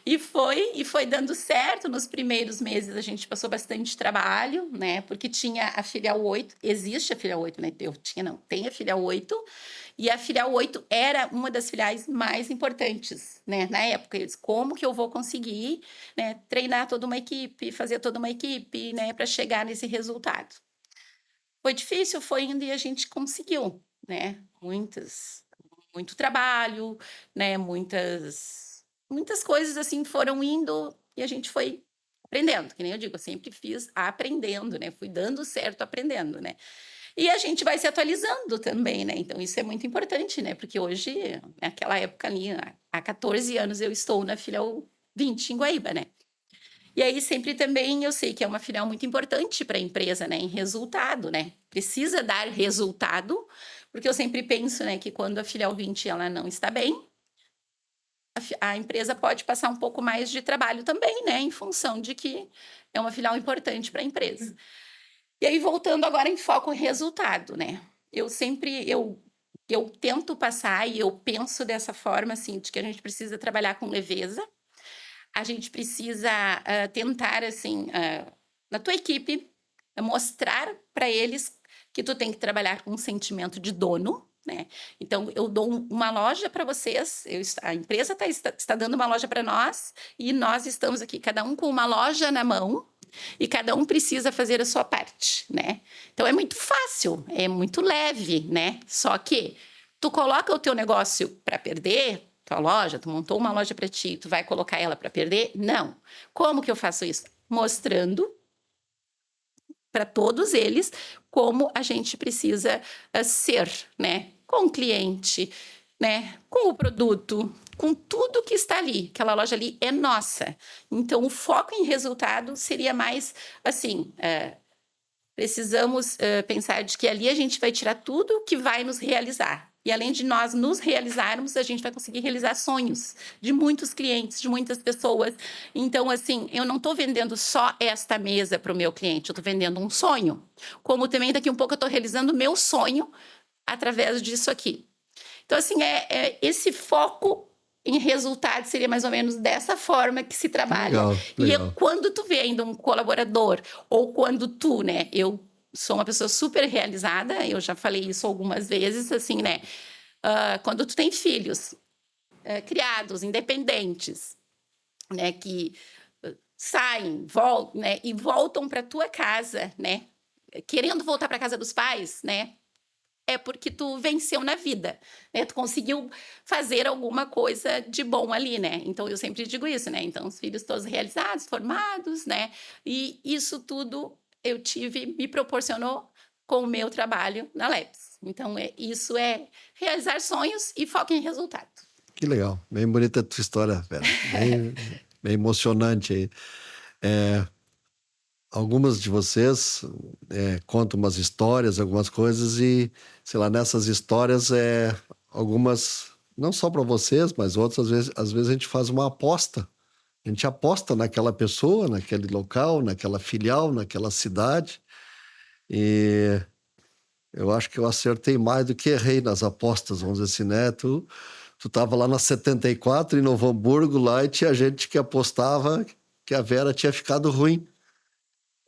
G: E foi dando certo. Nos primeiros meses a gente passou bastante trabalho, né? Porque tinha a filial 8, existe a filial 8, né? Tem a filial 8, e a filial 8 era uma das filiais mais importantes, né? Na época, eu disse, como que eu vou conseguir, né, treinar toda uma equipe, fazer toda uma equipe, né, para chegar nesse resultado? Foi difícil, foi indo e a gente conseguiu, né? Muito trabalho, né? Muitas coisas assim foram indo e a gente foi aprendendo, que nem eu digo, eu sempre fiz aprendendo, né? Fui dando certo aprendendo, né? E a gente vai se atualizando também, né? Então isso é muito importante, né? Porque hoje, naquela época ali, há 14 anos, eu estou na filial 20 em Guaíba, né? E aí sempre também eu sei que é uma filial muito importante para a empresa, né, em resultado, né? Precisa dar resultado, porque eu sempre penso, né, que quando a filial 20 ela não está bem, a empresa pode passar um pouco mais de trabalho também, né, em função de que é uma filial importante para a empresa. E aí voltando agora em foco em resultado, né? Eu tento passar e eu penso dessa forma assim, de que a gente precisa trabalhar com leveza. A gente precisa tentar, assim, na tua equipe, mostrar para eles que tu tem que trabalhar com um sentimento de dono, né? Então, eu dou uma loja para vocês, a empresa está dando uma loja para nós e nós estamos aqui, cada um com uma loja na mão e cada um precisa fazer a sua parte, né? Então, é muito fácil, é muito leve, né? Só que tu coloca o teu negócio para perder, tua loja, tu montou uma loja para ti, tu vai colocar ela para perder? Não. Como que eu faço isso? Mostrando para todos eles como a gente precisa ser, né? Com o cliente, né? Com o produto, com tudo que está ali. Aquela loja ali é nossa. Então, o foco em resultado seria mais assim... precisamos pensar de que ali a gente vai tirar tudo que vai nos realizar. E além de nós nos realizarmos, a gente vai conseguir realizar sonhos de muitos clientes, de muitas pessoas. Então, assim, eu não estou vendendo só esta mesa para o meu cliente, eu estou vendendo um sonho. Como também daqui um pouco eu estou realizando o meu sonho através disso aqui. Então, assim, esse foco em resultado seria mais ou menos dessa forma que se trabalha.
B: Legal.
G: E quando tu vê ainda um colaborador, ou quando tu, né, eu sou uma pessoa super realizada, eu já falei isso algumas vezes, assim, né, quando tu tem filhos, criados, independentes, né? Que saem, voltam, né? E voltam para tua casa, né? Querendo voltar para casa dos pais, né? É porque tu venceu na vida, né? Tu conseguiu fazer alguma coisa de bom ali, né? Então, eu sempre digo isso, né? Então, os filhos todos realizados, formados, né? E isso tudo me proporcionou com o meu trabalho na Lebs. Então, isso é realizar sonhos e foco em resultado.
B: Que legal. Bem bonita a tua história, Vera. Bem emocionante aí. Algumas de vocês contam umas histórias, algumas coisas e, sei lá, nessas histórias, algumas, não só para vocês, mas outras, às vezes a gente faz uma aposta. A gente aposta naquela pessoa, naquele local, naquela filial, naquela cidade. E eu acho que eu acertei mais do que errei nas apostas, vamos dizer assim, né? Tu estava lá na 74, em Novo Hamburgo, lá, e tinha gente que apostava que a Vera tinha ficado ruim.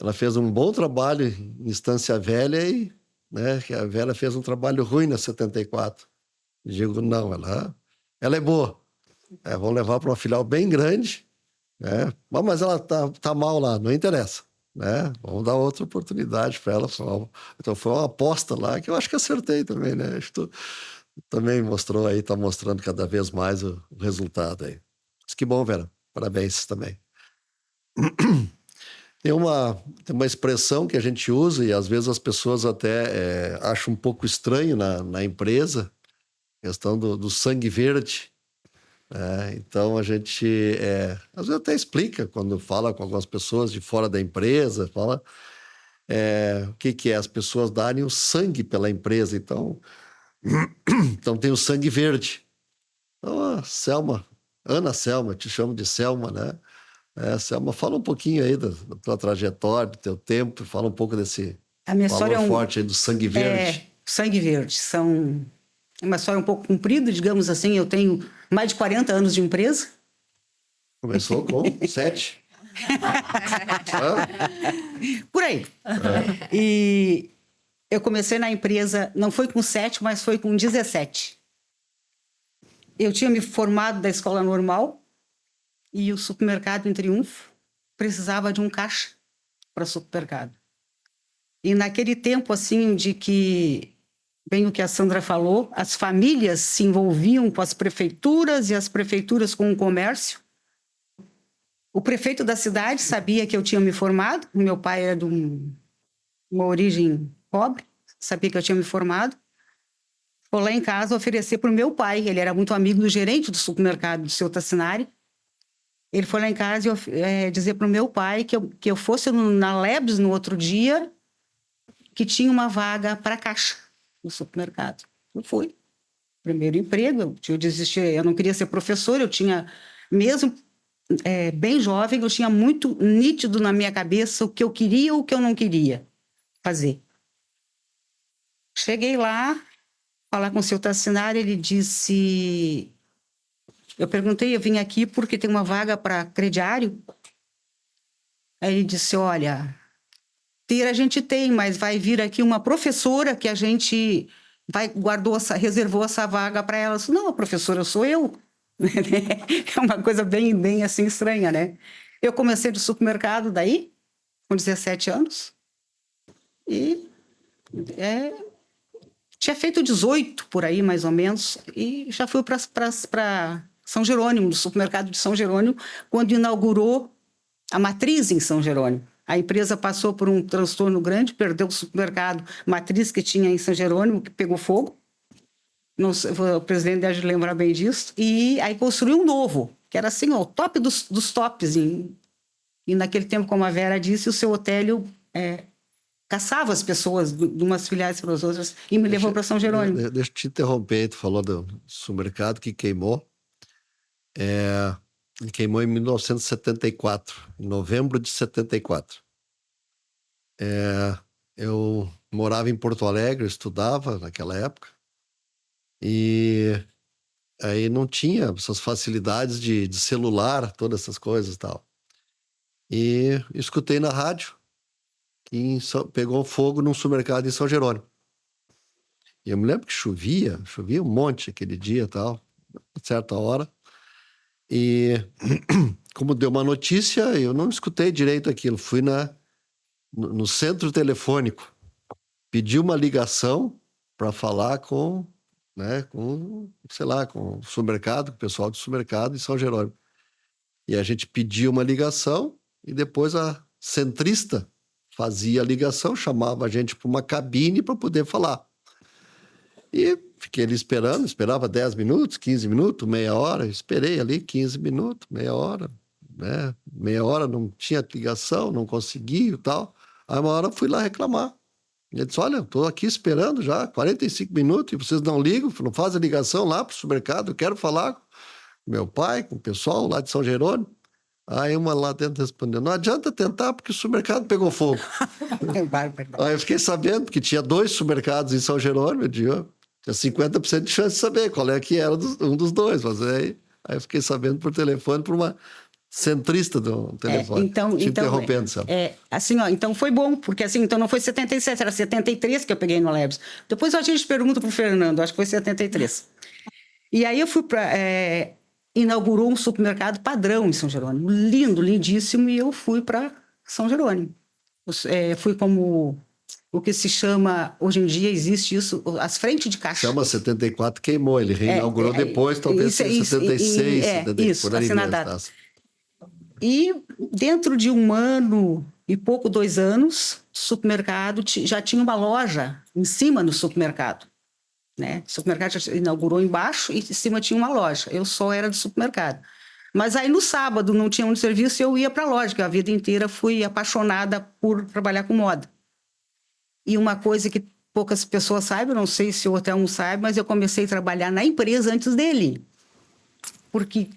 B: Ela fez um bom trabalho em Estância Velha e, né, que a Vera fez um trabalho ruim na 74. Digo, não, ela é boa. Vamos levar para uma filial bem grande, né? Mas ela tá mal lá, não interessa, né? Vamos dar outra oportunidade para ela. Então foi uma aposta lá que eu acho que acertei também, né? Acho que tu também mostrou aí, tá mostrando cada vez mais o resultado aí. Mas que bom, Vera. Parabéns também. Tem uma expressão que a gente usa e às vezes as pessoas até acham um pouco estranho na empresa, questão do sangue verde. Então a gente às vezes até explica quando fala com algumas pessoas de fora da empresa, fala o que é as pessoas darem o sangue pela empresa. Então tem o sangue verde. Então a Selma, Ana Selma, te chamo de Selma, né? Selma, fala um pouquinho aí da tua trajetória, do teu tempo, fala um pouco desse
H: A minha história
B: valor forte aí do sangue verde.
H: Sangue verde. São uma história um pouco comprida, digamos assim. Eu tenho mais de 40 anos de empresa.
B: Começou com 7.
H: Por aí. E eu comecei na empresa, não foi com 7, mas foi com 17. Eu tinha me formado da escola normal, e o supermercado em Triunfo precisava de um caixa para o supermercado. E naquele tempo, assim, de que, bem o que a Sandra falou, as famílias se envolviam com as prefeituras e as prefeituras com o comércio. O prefeito da cidade sabia que eu tinha me formado, meu pai é de uma origem pobre, sabia que eu tinha me formado. Foi lá em casa oferecer para o meu pai, ele era muito amigo do gerente do supermercado, do seu Tassinari. Ele foi lá em casa e dizer para o meu pai que eu fosse na Lebs no outro dia, que tinha uma vaga para caixa no supermercado. Eu fui. Primeiro emprego, eu desisti, eu não queria ser professor, eu tinha, mesmo bem jovem, eu tinha muito nítido na minha cabeça o que eu queria e o que eu não queria fazer. Cheguei lá, falar com o seu Tassinari, ele disse... Eu perguntei, eu vim aqui porque tem uma vaga para crediário. Aí ele disse, olha, ter a gente tem, mas vai vir aqui uma professora que a gente reservou essa vaga para ela. Eu disse, não, a professora sou eu. É uma coisa bem assim estranha, né? Eu comecei no supermercado daí, com 17 anos. E tinha feito 18 por aí, mais ou menos. E já fui para São Jerônimo, no supermercado de São Jerônimo, quando inaugurou a matriz em São Jerônimo. A empresa passou por um transtorno grande, perdeu o supermercado matriz que tinha em São Jerônimo, que pegou fogo. Não sei, o presidente deve lembrar bem disso. E aí construiu um novo, que era assim, o top dos tops. E naquele tempo, como a Vera disse, o seu Otélio caçava as pessoas de umas filiais para as outras e me levou para São Jerônimo.
B: Deixa eu te interromper, tu falou do supermercado que queimou. Ele queimou em 1974, em novembro de 74. Eu morava em Porto Alegre, eu estudava naquela época, e aí não tinha essas facilidades de celular, todas essas coisas e tal. E escutei na rádio que pegou fogo num supermercado em São Jerônimo. E eu me lembro que chovia um monte aquele dia e tal. certa hora. E como deu uma notícia, eu não escutei direito aquilo. Fui no centro telefônico, pedi uma ligação para falar com o supermercado, com o pessoal do supermercado em São Jerônimo. E a gente pediu uma ligação e depois a centrista fazia a ligação, chamava a gente para uma cabine para poder falar. E fiquei ali esperava 10 minutos, 15 minutos, meia hora, esperei ali 15 minutos, meia hora, né? Meia hora não tinha ligação, não consegui e tal. Aí uma hora fui lá reclamar. Ele disse, olha, estou aqui esperando já 45 minutos e vocês não ligam, não fazem a ligação lá para o supermercado, eu quero falar com meu pai, com o pessoal lá de São Jerônimo. Aí uma lá dentro respondeu, não adianta tentar porque o supermercado pegou fogo. Aí eu fiquei sabendo que tinha 2 supermercados em São Jerônimo, eu tinha 50% de chance de saber qual é que era um dos 2, mas aí eu fiquei sabendo por telefone por uma centrista do telefone. Interrompendo, sabe?
H: Assim, ó, então foi bom, porque assim, então não foi 77, era 73 que eu peguei no Lebes. Depois a gente pergunta pro Fernando, acho que foi 73. E aí eu fui inaugurou um supermercado padrão em São Jerônimo, lindo, lindíssimo, e eu fui para São Jerônimo. Fui como o que se chama, hoje em dia existe isso, as frentes de caixa.
B: Chama 74, queimou, ele reinaugurou depois, talvez em 76,
H: 70, por ali
B: assim na
H: mesmo,
B: data.
H: E dentro de 1 ano e pouco, 2 anos, o supermercado já tinha uma loja em cima do supermercado. Né? O supermercado já inaugurou embaixo e em cima tinha uma loja. Eu só era do supermercado. Mas aí no sábado não tinha um serviço e eu ia para a loja, que a vida inteira fui apaixonada por trabalhar com moda. E uma coisa que poucas pessoas sabem, não sei se o hotel não sabe, mas eu comecei a trabalhar na empresa antes dele. Porque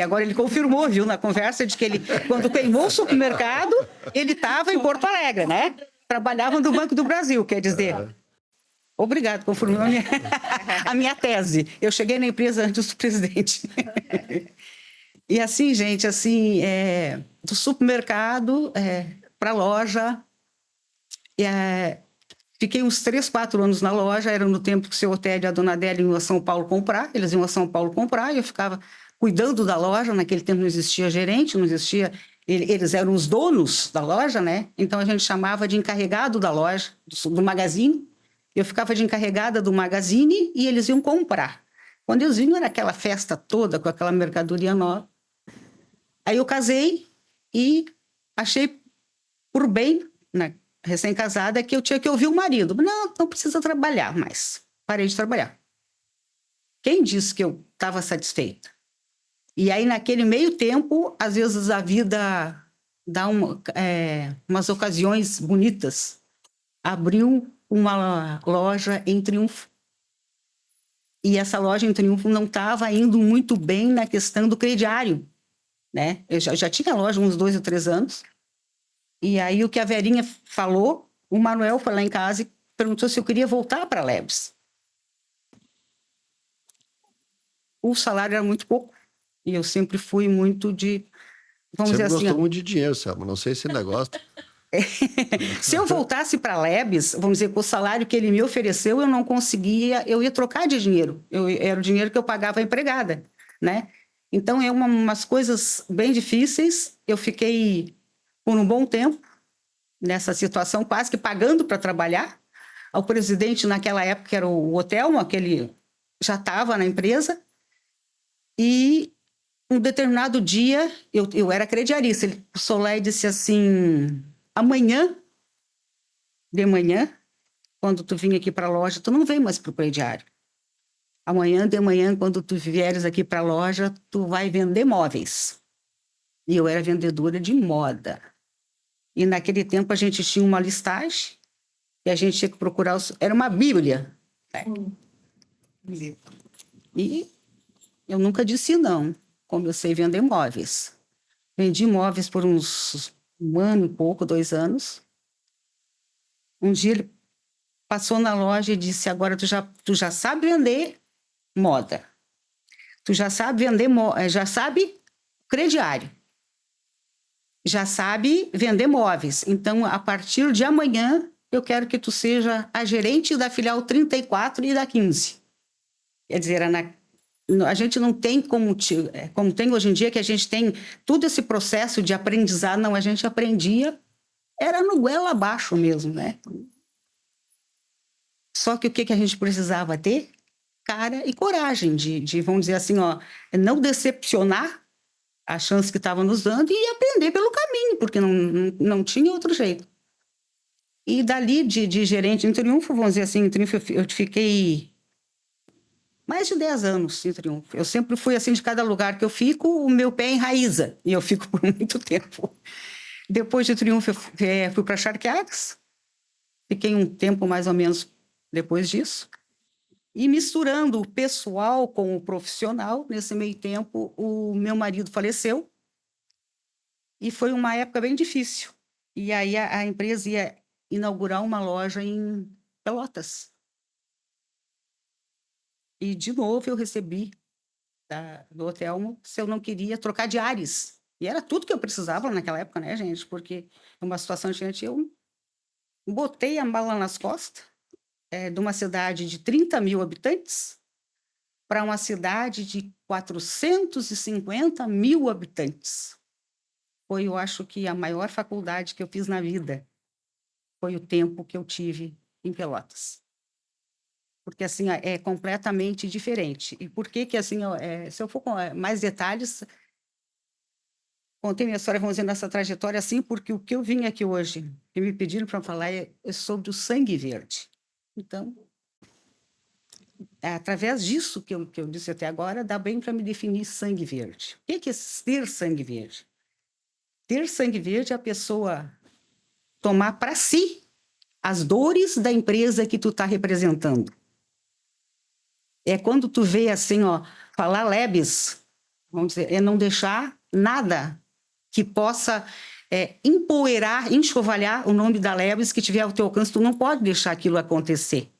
H: agora ele confirmou, viu, na conversa, de que ele, quando queimou o supermercado, ele estava em Porto Alegre, né? Trabalhava no Banco do Brasil, quer dizer. Obrigado, confirmou a minha tese. Eu cheguei na empresa antes do presidente. E assim, gente, assim, do supermercado para a loja, fiquei uns 3, 4 anos na loja, era no tempo que o seu Otélio e a dona Adélia iam a São Paulo comprar, eles iam a São Paulo comprar, e eu ficava cuidando da loja, naquele tempo não existia gerente, não existia... Eles eram os donos da loja, né? Então a gente chamava de encarregado da loja, do magazine. Eu ficava de encarregada do magazine e eles iam comprar. Quando eles vinham, era aquela festa toda com aquela mercadoria nova. Aí eu casei e achei por bem, né, recém-casada, que eu tinha que ouvir o marido. Não precisa trabalhar mais. Parei de trabalhar. Quem disse que eu estava satisfeita? E aí, naquele meio tempo, às vezes a vida dá umas ocasiões bonitas. Abriu uma loja em Triunfo. E essa loja em Triunfo não estava indo muito bem na questão do crediário, né? Eu já tinha loja uns 2 ou 3 anos. E aí o que a Verinha falou, o Manuel foi lá em casa e perguntou se eu queria voltar para a Lebes. O salário era muito pouco. E eu sempre fui muito de... Vamos
B: sempre
H: dizer assim...
B: gostou muito de dinheiro, Selma. Não sei se ainda gosta.
H: Se eu voltasse para a Lebes, vamos dizer, com o salário que ele me ofereceu, eu não conseguia, eu ia trocar de dinheiro. Era o dinheiro que eu pagava a empregada, né? Então, umas coisas bem difíceis. Eu fiquei por um bom tempo nessa situação, quase que pagando para trabalhar. O presidente, naquela época, que era o Otelmo, aquele já estava na empresa. E um determinado dia, eu era crediarista. Ele passou lá e disse assim... Amanhã, de manhã, quando tu vir aqui para a loja, tu não vem mais para o crediário. Amanhã, de manhã, quando tu vieres aqui para a loja, tu vai vender móveis. E eu era vendedora de moda. E naquele tempo a gente tinha uma listagem e a gente tinha que procurar... Era uma bíblia. Né? E eu nunca disse não. Comecei a vender móveis. Vendi móveis por uns... 1 ano e pouco, 2 anos. Um dia ele passou na loja e disse, agora tu já sabe vender moda. Tu já sabe vender, já sabe crediário. Já sabe vender móveis. Então, a partir de amanhã, eu quero que tu seja a gerente da filial 34 e da 15. Quer dizer, era a gente não tem como tem hoje em dia, que a gente tem todo esse processo de aprendizado. Não, a gente aprendia, era no goela abaixo mesmo, né? Só que o que a gente precisava ter? Cara e coragem de, vamos dizer assim, ó, não decepcionar a chance que estava nos dando e aprender pelo caminho, porque não tinha outro jeito. E dali de gerente em Triunfo, vamos dizer assim, em Triunfo eu fiquei mais de 10 anos em Triunfo. Eu sempre fui assim, de cada lugar que eu fico, o meu pé enraiza, e eu fico por muito tempo. Depois de Triunfo, eu fui para Charqueadas, fiquei um tempo mais ou menos depois disso. E misturando o pessoal com o profissional, nesse meio tempo, o meu marido faleceu. E foi uma época bem difícil. E aí a empresa ia inaugurar uma loja em Pelotas. E, de novo, eu recebi do hotel se eu não queria trocar de ares. E era tudo que eu precisava naquela época, né, gente? Porque uma situação diferente, eu botei a mala nas costas, de uma cidade de 30 mil habitantes para uma cidade de 450 mil habitantes. Foi, eu acho que a maior faculdade que eu fiz na vida foi o tempo que eu tive em Pelotas. Porque, assim, é completamente diferente. E por que, assim, se eu for com mais detalhes, contei minha história, vamos dizer, nessa trajetória, assim, porque o que eu vim aqui hoje, que me pediram para falar, é sobre o sangue verde. Então, através disso que eu disse até agora, dá bem para me definir sangue verde. O que é ter sangue verde? Ter sangue verde é a pessoa tomar para si as dores da empresa que tu está representando. É quando tu vê assim, ó, falar Lebes, vamos dizer, é não deixar nada que possa empoeirar, enxovalhar o nome da Lebes que tiver ao teu alcance. Tu não pode deixar aquilo acontecer.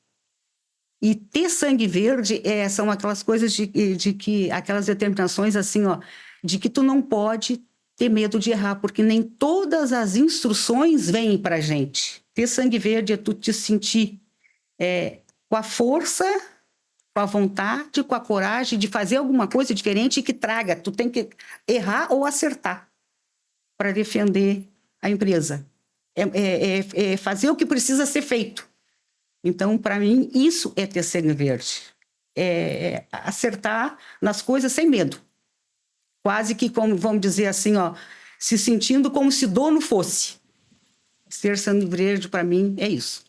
H: E ter sangue verde são aquelas coisas de que, aquelas determinações assim, ó, de que tu não pode ter medo de errar, porque nem todas as instruções vêm para a gente. Ter sangue verde é tu te sentir com a força, com a vontade, com a coragem de fazer alguma coisa diferente e que traga. Tu tem que errar ou acertar para defender a empresa. É fazer o que precisa ser feito. Então, para mim, isso é ter sangue verde. É acertar nas coisas sem medo. Quase que, como vamos dizer assim, ó, se sentindo como se dono fosse. Ser sangue verde, para mim, é isso.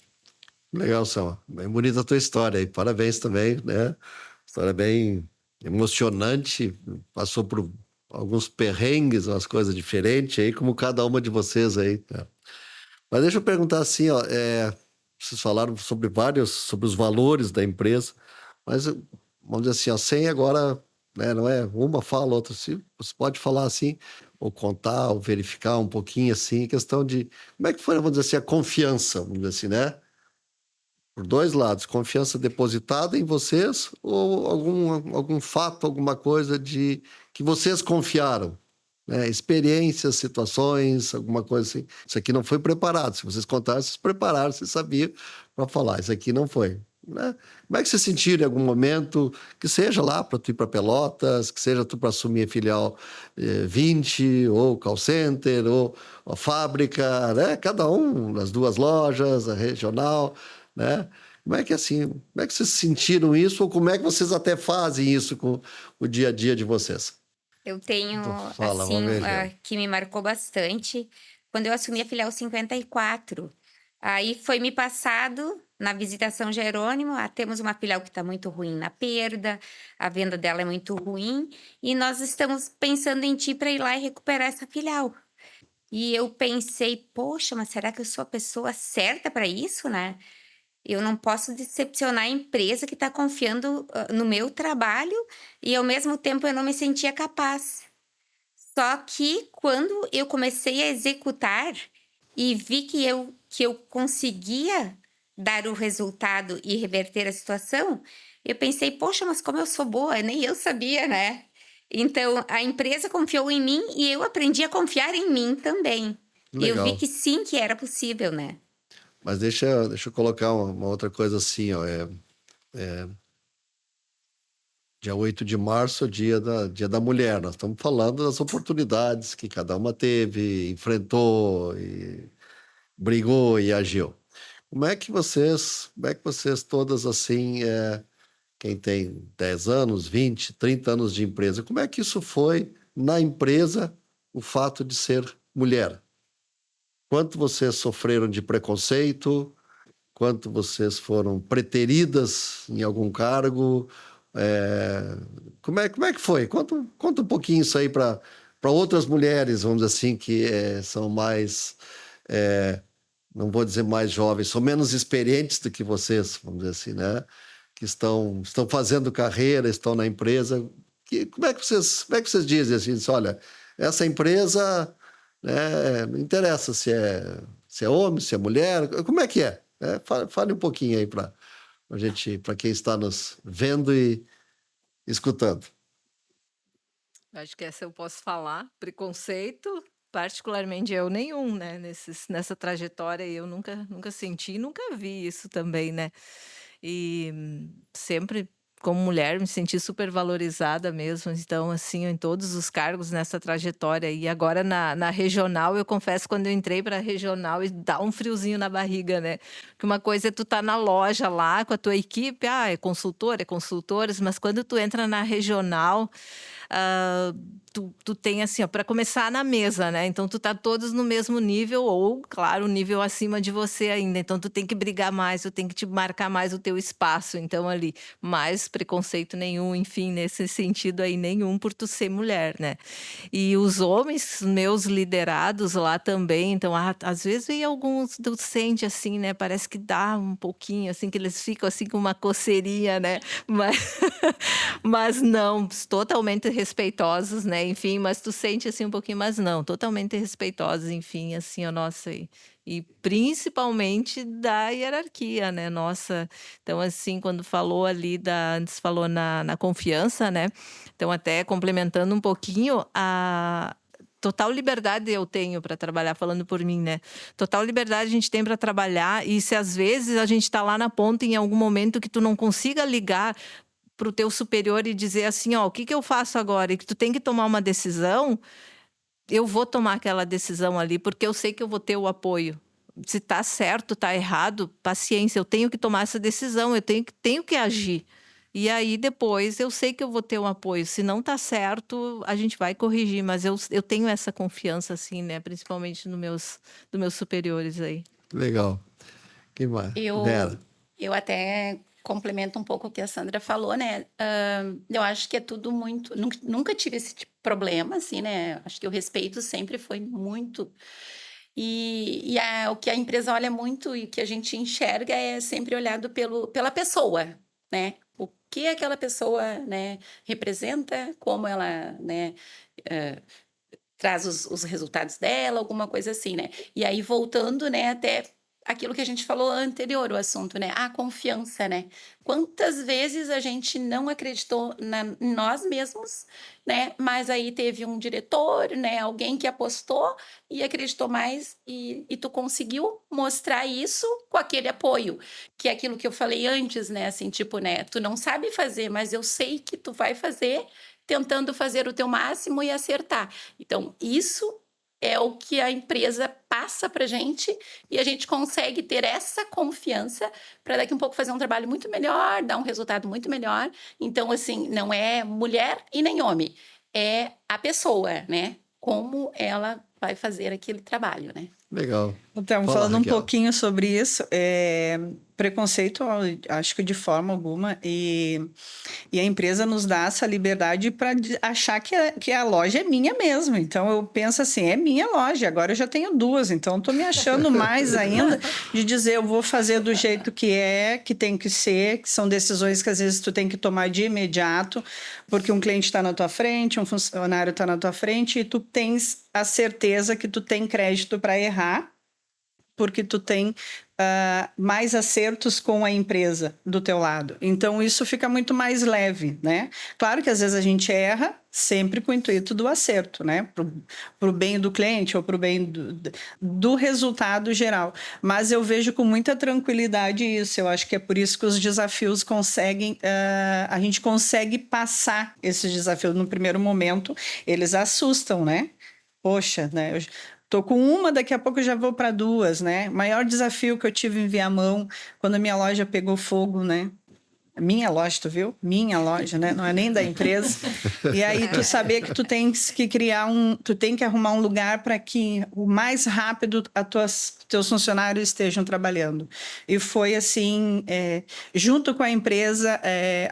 B: Legal, Selma. Bem bonita a tua história aí. Parabéns também, né? História bem emocionante. Passou por alguns perrengues, umas coisas diferentes aí, como cada uma de vocês aí. Né? Mas deixa eu perguntar assim, ó. Vocês falaram sobre sobre os valores da empresa, mas vamos dizer assim, ó, sem agora, né, não é uma fala, outra, assim, você pode falar assim, ou contar, ou verificar um pouquinho assim, questão de como é que foi, vamos dizer assim, a confiança, vamos dizer assim, né? Por dois lados, confiança depositada em vocês ou algum fato, alguma coisa de que vocês confiaram, né? Experiências, situações, alguma coisa assim. Isso aqui não foi preparado. Se vocês contaram, vocês prepararam, vocês sabiam para falar. Isso aqui não foi. Né? Como é que você sentiu em algum momento, que seja lá para tu ir para Pelotas, que seja tu para assumir a filial 20, ou call center, ou a fábrica, né? Cada um das duas lojas, a regional, né? Como é que assim, como é que vocês sentiram isso, ou como é que vocês até fazem isso com o dia a dia de vocês?
C: Eu tenho,
B: Então, fala,
C: assim,
B: vamos ver, Jeane.
C: que me marcou bastante, quando eu assumi a filial 54. Aí foi me passado, na visitação Jerônimo, temos uma filial que está muito ruim na perda, a venda dela é muito ruim, e nós estamos pensando em ti para ir lá e recuperar essa filial. E eu pensei, poxa, mas será que eu sou a pessoa certa para isso, né? Eu não posso decepcionar a empresa que está confiando no meu trabalho e, ao mesmo tempo, eu não me sentia capaz. Só que, quando eu comecei a executar e vi que eu conseguia dar o resultado e reverter a situação, eu pensei, poxa, mas como eu sou boa, nem eu sabia, né? Então, a empresa confiou em mim e eu aprendi a confiar em mim também. E eu vi que sim, que era possível, né?
B: Mas deixa eu colocar uma outra coisa assim, ó. Dia 8 de março é o dia da mulher. Nós estamos falando das oportunidades que cada uma teve, enfrentou, e brigou e agiu. Como é que vocês todas assim, quem tem 10 anos, 20, 30 anos de empresa, como é que isso foi na empresa, o fato de ser mulher? Quanto vocês sofreram de preconceito? Quanto vocês foram preteridas em algum cargo? Como é que foi? Conta um pouquinho isso aí para outras mulheres, vamos dizer assim, que são mais, não vou dizer mais jovens, são menos experientes do que vocês, vamos dizer assim, né? Que estão fazendo carreira, estão na empresa. Como é que vocês dizem assim, olha, essa empresa, né, não interessa se é homem, se é mulher, como é que é? Fale um pouquinho aí para quem está nos vendo e escutando.
D: Acho que essa eu posso falar. Preconceito, particularmente eu nenhum, né? Nessa trajetória eu nunca senti, nunca vi isso também, né? E sempre, como mulher, me senti super valorizada mesmo. Então, assim, em todos os cargos nessa trajetória. E agora na regional, eu confesso, quando eu entrei para a regional, e dá um friozinho na barriga, né? Porque uma coisa é tu tá na loja lá com a tua equipe, é consultores, mas quando tu entra na regional, tu tem assim, para começar na mesa, né? Então tu tá todos no mesmo nível ou, claro, um nível acima de você ainda. Então tu tem que brigar mais, tu tem que te marcar mais o teu espaço. Então ali, mais preconceito nenhum, enfim, nesse sentido aí nenhum por tu ser mulher, né? E os homens, meus liderados lá também, então às vezes vem alguns docentes assim, né? Parece que dá um pouquinho, assim, que eles ficam assim com uma coceirinha, né? Mas não, totalmente respeitosos, né? Enfim, mas tu sente assim um pouquinho, mas não, totalmente respeitosos, enfim, assim, nossa, e principalmente da hierarquia, né? Nossa, então assim, quando falou ali antes falou na confiança, né? Então até complementando um pouquinho, a total liberdade eu tenho para trabalhar, falando por mim, né? Total liberdade a gente tem para trabalhar, e se às vezes a gente está lá na ponta em algum momento que tu não consiga ligar para o teu superior e dizer assim, o que eu faço agora? E que tu tem que tomar uma decisão, eu vou tomar aquela decisão ali, porque eu sei que eu vou ter o apoio. Se tá certo, tá errado, paciência, eu tenho que tomar essa decisão, eu tenho que agir. E aí depois eu sei que eu vou ter um apoio. Se não tá certo, a gente vai corrigir, mas eu tenho essa confiança, assim, né? Principalmente dos meus superiores aí.
B: Legal. Que mais?
G: Eu até complemento um pouco o que a Sandra falou, né? Eu acho que é tudo muito... Nunca tive esse tipo de problema, assim, né? Acho que o respeito sempre foi muito... E o que a empresa olha muito e que a gente enxerga é sempre olhado pela pessoa, né? O que aquela pessoa, né, representa, como ela, né, traz os resultados dela, alguma coisa assim, né? E aí, voltando, né, até aquilo que a gente falou anterior, o assunto, né? A confiança, né? Quantas vezes a gente não acreditou em nós mesmos, né? Mas aí teve um diretor, né? Alguém que apostou e acreditou mais e tu conseguiu mostrar isso com aquele apoio, que é aquilo que eu falei antes, né? Assim, tipo, né? Tu não sabe fazer, mas eu sei que tu vai fazer, tentando fazer o teu máximo e acertar. Então, isso é o que a empresa passa para a gente e a gente consegue ter essa confiança para daqui um pouco fazer um trabalho muito melhor, dar um resultado muito melhor. Então, assim, não é mulher e nem homem, é a pessoa, né? Como ela vai fazer aquele trabalho, né?
B: Legal.
E: Então, falando um pouquinho sobre isso, preconceito, acho que de forma alguma, e a empresa nos dá essa liberdade para achar que a loja é minha mesmo. Então, eu penso assim, é minha loja, agora eu já tenho duas, então estou me achando mais ainda de dizer, eu vou fazer do jeito que tem que ser, que são decisões que às vezes tu tem que tomar de imediato, porque um cliente está na tua frente, um funcionário está na tua frente, e tu tens a certeza que tu tem crédito para errar, porque tu tem mais acertos com a empresa do teu lado. Então, isso fica muito mais leve, né? Claro que às vezes a gente erra, sempre com o intuito do acerto, né? Pro bem do cliente ou pro bem do resultado geral. Mas eu vejo com muita tranquilidade isso. Eu acho que é por isso que os desafios conseguem... a gente consegue passar esses desafios no primeiro momento. Eles assustam, né? Poxa, né? Tô com uma, daqui a pouco eu já vou para 2, né? O maior desafio que eu tive em Viamão, quando a minha loja pegou fogo, né? Minha loja, tu viu? Minha loja, né? Não é nem da empresa. E aí tu saber que tu tens que tu tem que arrumar um lugar para que o mais rápido teus funcionários estejam trabalhando. E foi assim, junto com a empresa,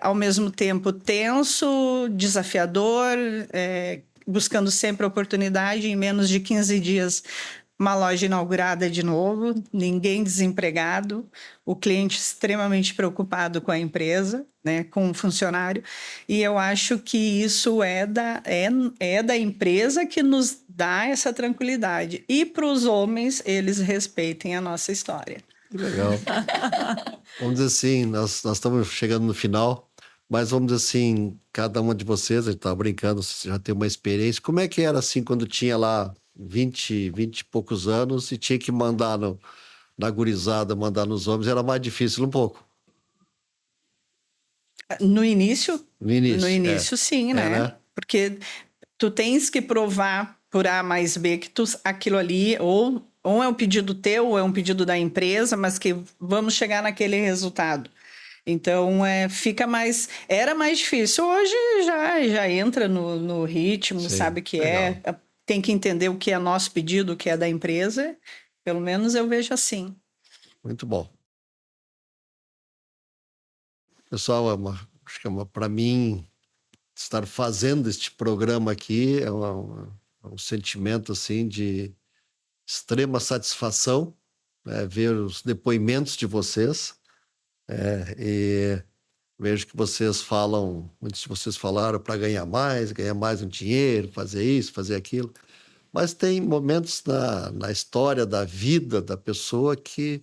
E: ao mesmo tempo tenso, desafiador, buscando sempre oportunidade. Em menos de 15 dias, uma loja inaugurada de novo, ninguém desempregado, o cliente extremamente preocupado com a empresa, né, com o funcionário. E eu acho que isso é da empresa que nos dá essa tranquilidade. E para os homens, eles respeitem a nossa história.
B: Legal. Vamos dizer assim, nós estamos chegando no final. Mas vamos dizer assim, cada uma de vocês, a gente estava brincando, você já tem uma experiência. Como é que era assim quando tinha lá 20 e poucos anos e tinha que mandar na gurizada, mandar nos homens? Era mais difícil um pouco.
E: No início?
B: No início,
E: sim, né? Porque tu tens que provar por A mais B que aquilo ali ou é um pedido teu ou é um pedido da empresa, mas que vamos chegar naquele resultado. Então, era mais difícil. Hoje já entra no ritmo, sim, sabe que legal. Tem que entender o que é nosso pedido, o que é da empresa. Pelo menos eu vejo assim.
B: Muito bom. Pessoal, acho que para mim, estar fazendo este programa aqui é um sentimento assim de extrema satisfação, né, ver os depoimentos de vocês. E vejo que vocês falam, muitos de vocês falaram para ganhar mais um dinheiro, fazer isso, fazer aquilo. Mas tem momentos na história da vida da pessoa que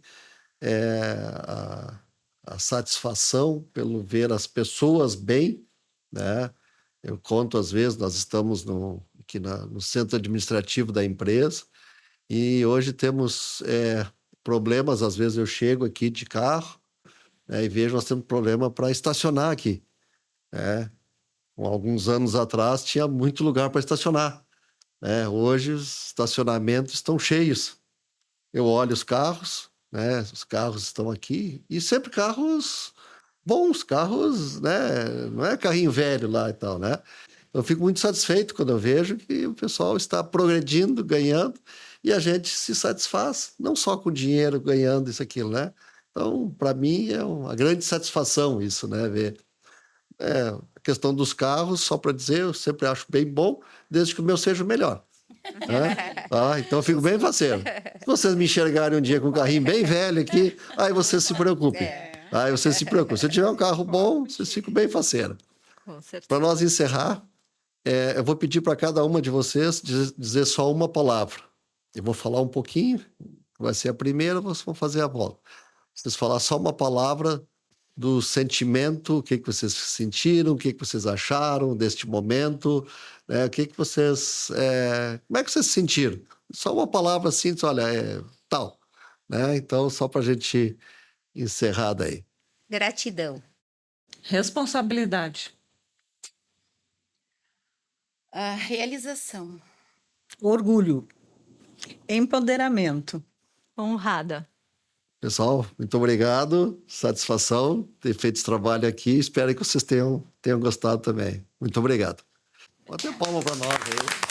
B: a satisfação pelo ver as pessoas bem, né? Eu conto, às vezes, nós estamos aqui no centro administrativo da empresa e hoje temos problemas. Às vezes eu chego aqui de carro, e vejo nós temos problema para estacionar aqui. Alguns anos atrás tinha muito lugar para estacionar. Hoje os estacionamentos estão cheios. Eu olho os carros, né? Os carros estão aqui e sempre carros bons, carros, né? Não é carrinho velho lá e tal, né? Eu fico muito satisfeito quando eu vejo que o pessoal está progredindo, ganhando, e a gente se satisfaz, não só com dinheiro, ganhando isso, aquilo, né? Então, para mim, é uma grande satisfação isso, né? Ver. A questão dos carros, só para dizer, eu sempre acho bem bom, desde que o meu seja o melhor. Né? Então, eu fico bem faceiro. Se vocês me enxergarem um dia com um carrinho bem velho aqui, aí vocês se preocupem. Aí vocês se preocupem. Se eu tiver um carro bom, vocês ficam bem faceiros. Para nós encerrar, eu vou pedir para cada uma de vocês dizer só uma palavra. Eu vou falar um pouquinho, vai ser a primeira, vocês vão fazer a volta. Vocês falar só uma palavra do sentimento, o que vocês sentiram, o que vocês acharam deste momento, né? O que vocês... como é que vocês se sentiram? Só uma palavra assim, olha, tal. Né? Então, só para a gente encerrar daí.
C: Gratidão.
F: Responsabilidade.
G: A realização.
H: Orgulho.
E: Empoderamento.
D: Honrada.
B: Pessoal, muito obrigado. Satisfação ter feito esse trabalho aqui. Espero que vocês tenham gostado também. Muito obrigado. Bota a palma para nós aí.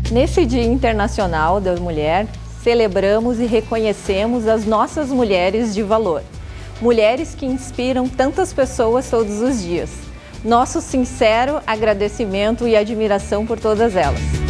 A: Nesse Dia Internacional da Mulher, celebramos e reconhecemos as nossas mulheres de valor. Mulheres que inspiram tantas pessoas todos os dias. Nosso sincero agradecimento e admiração por todas elas.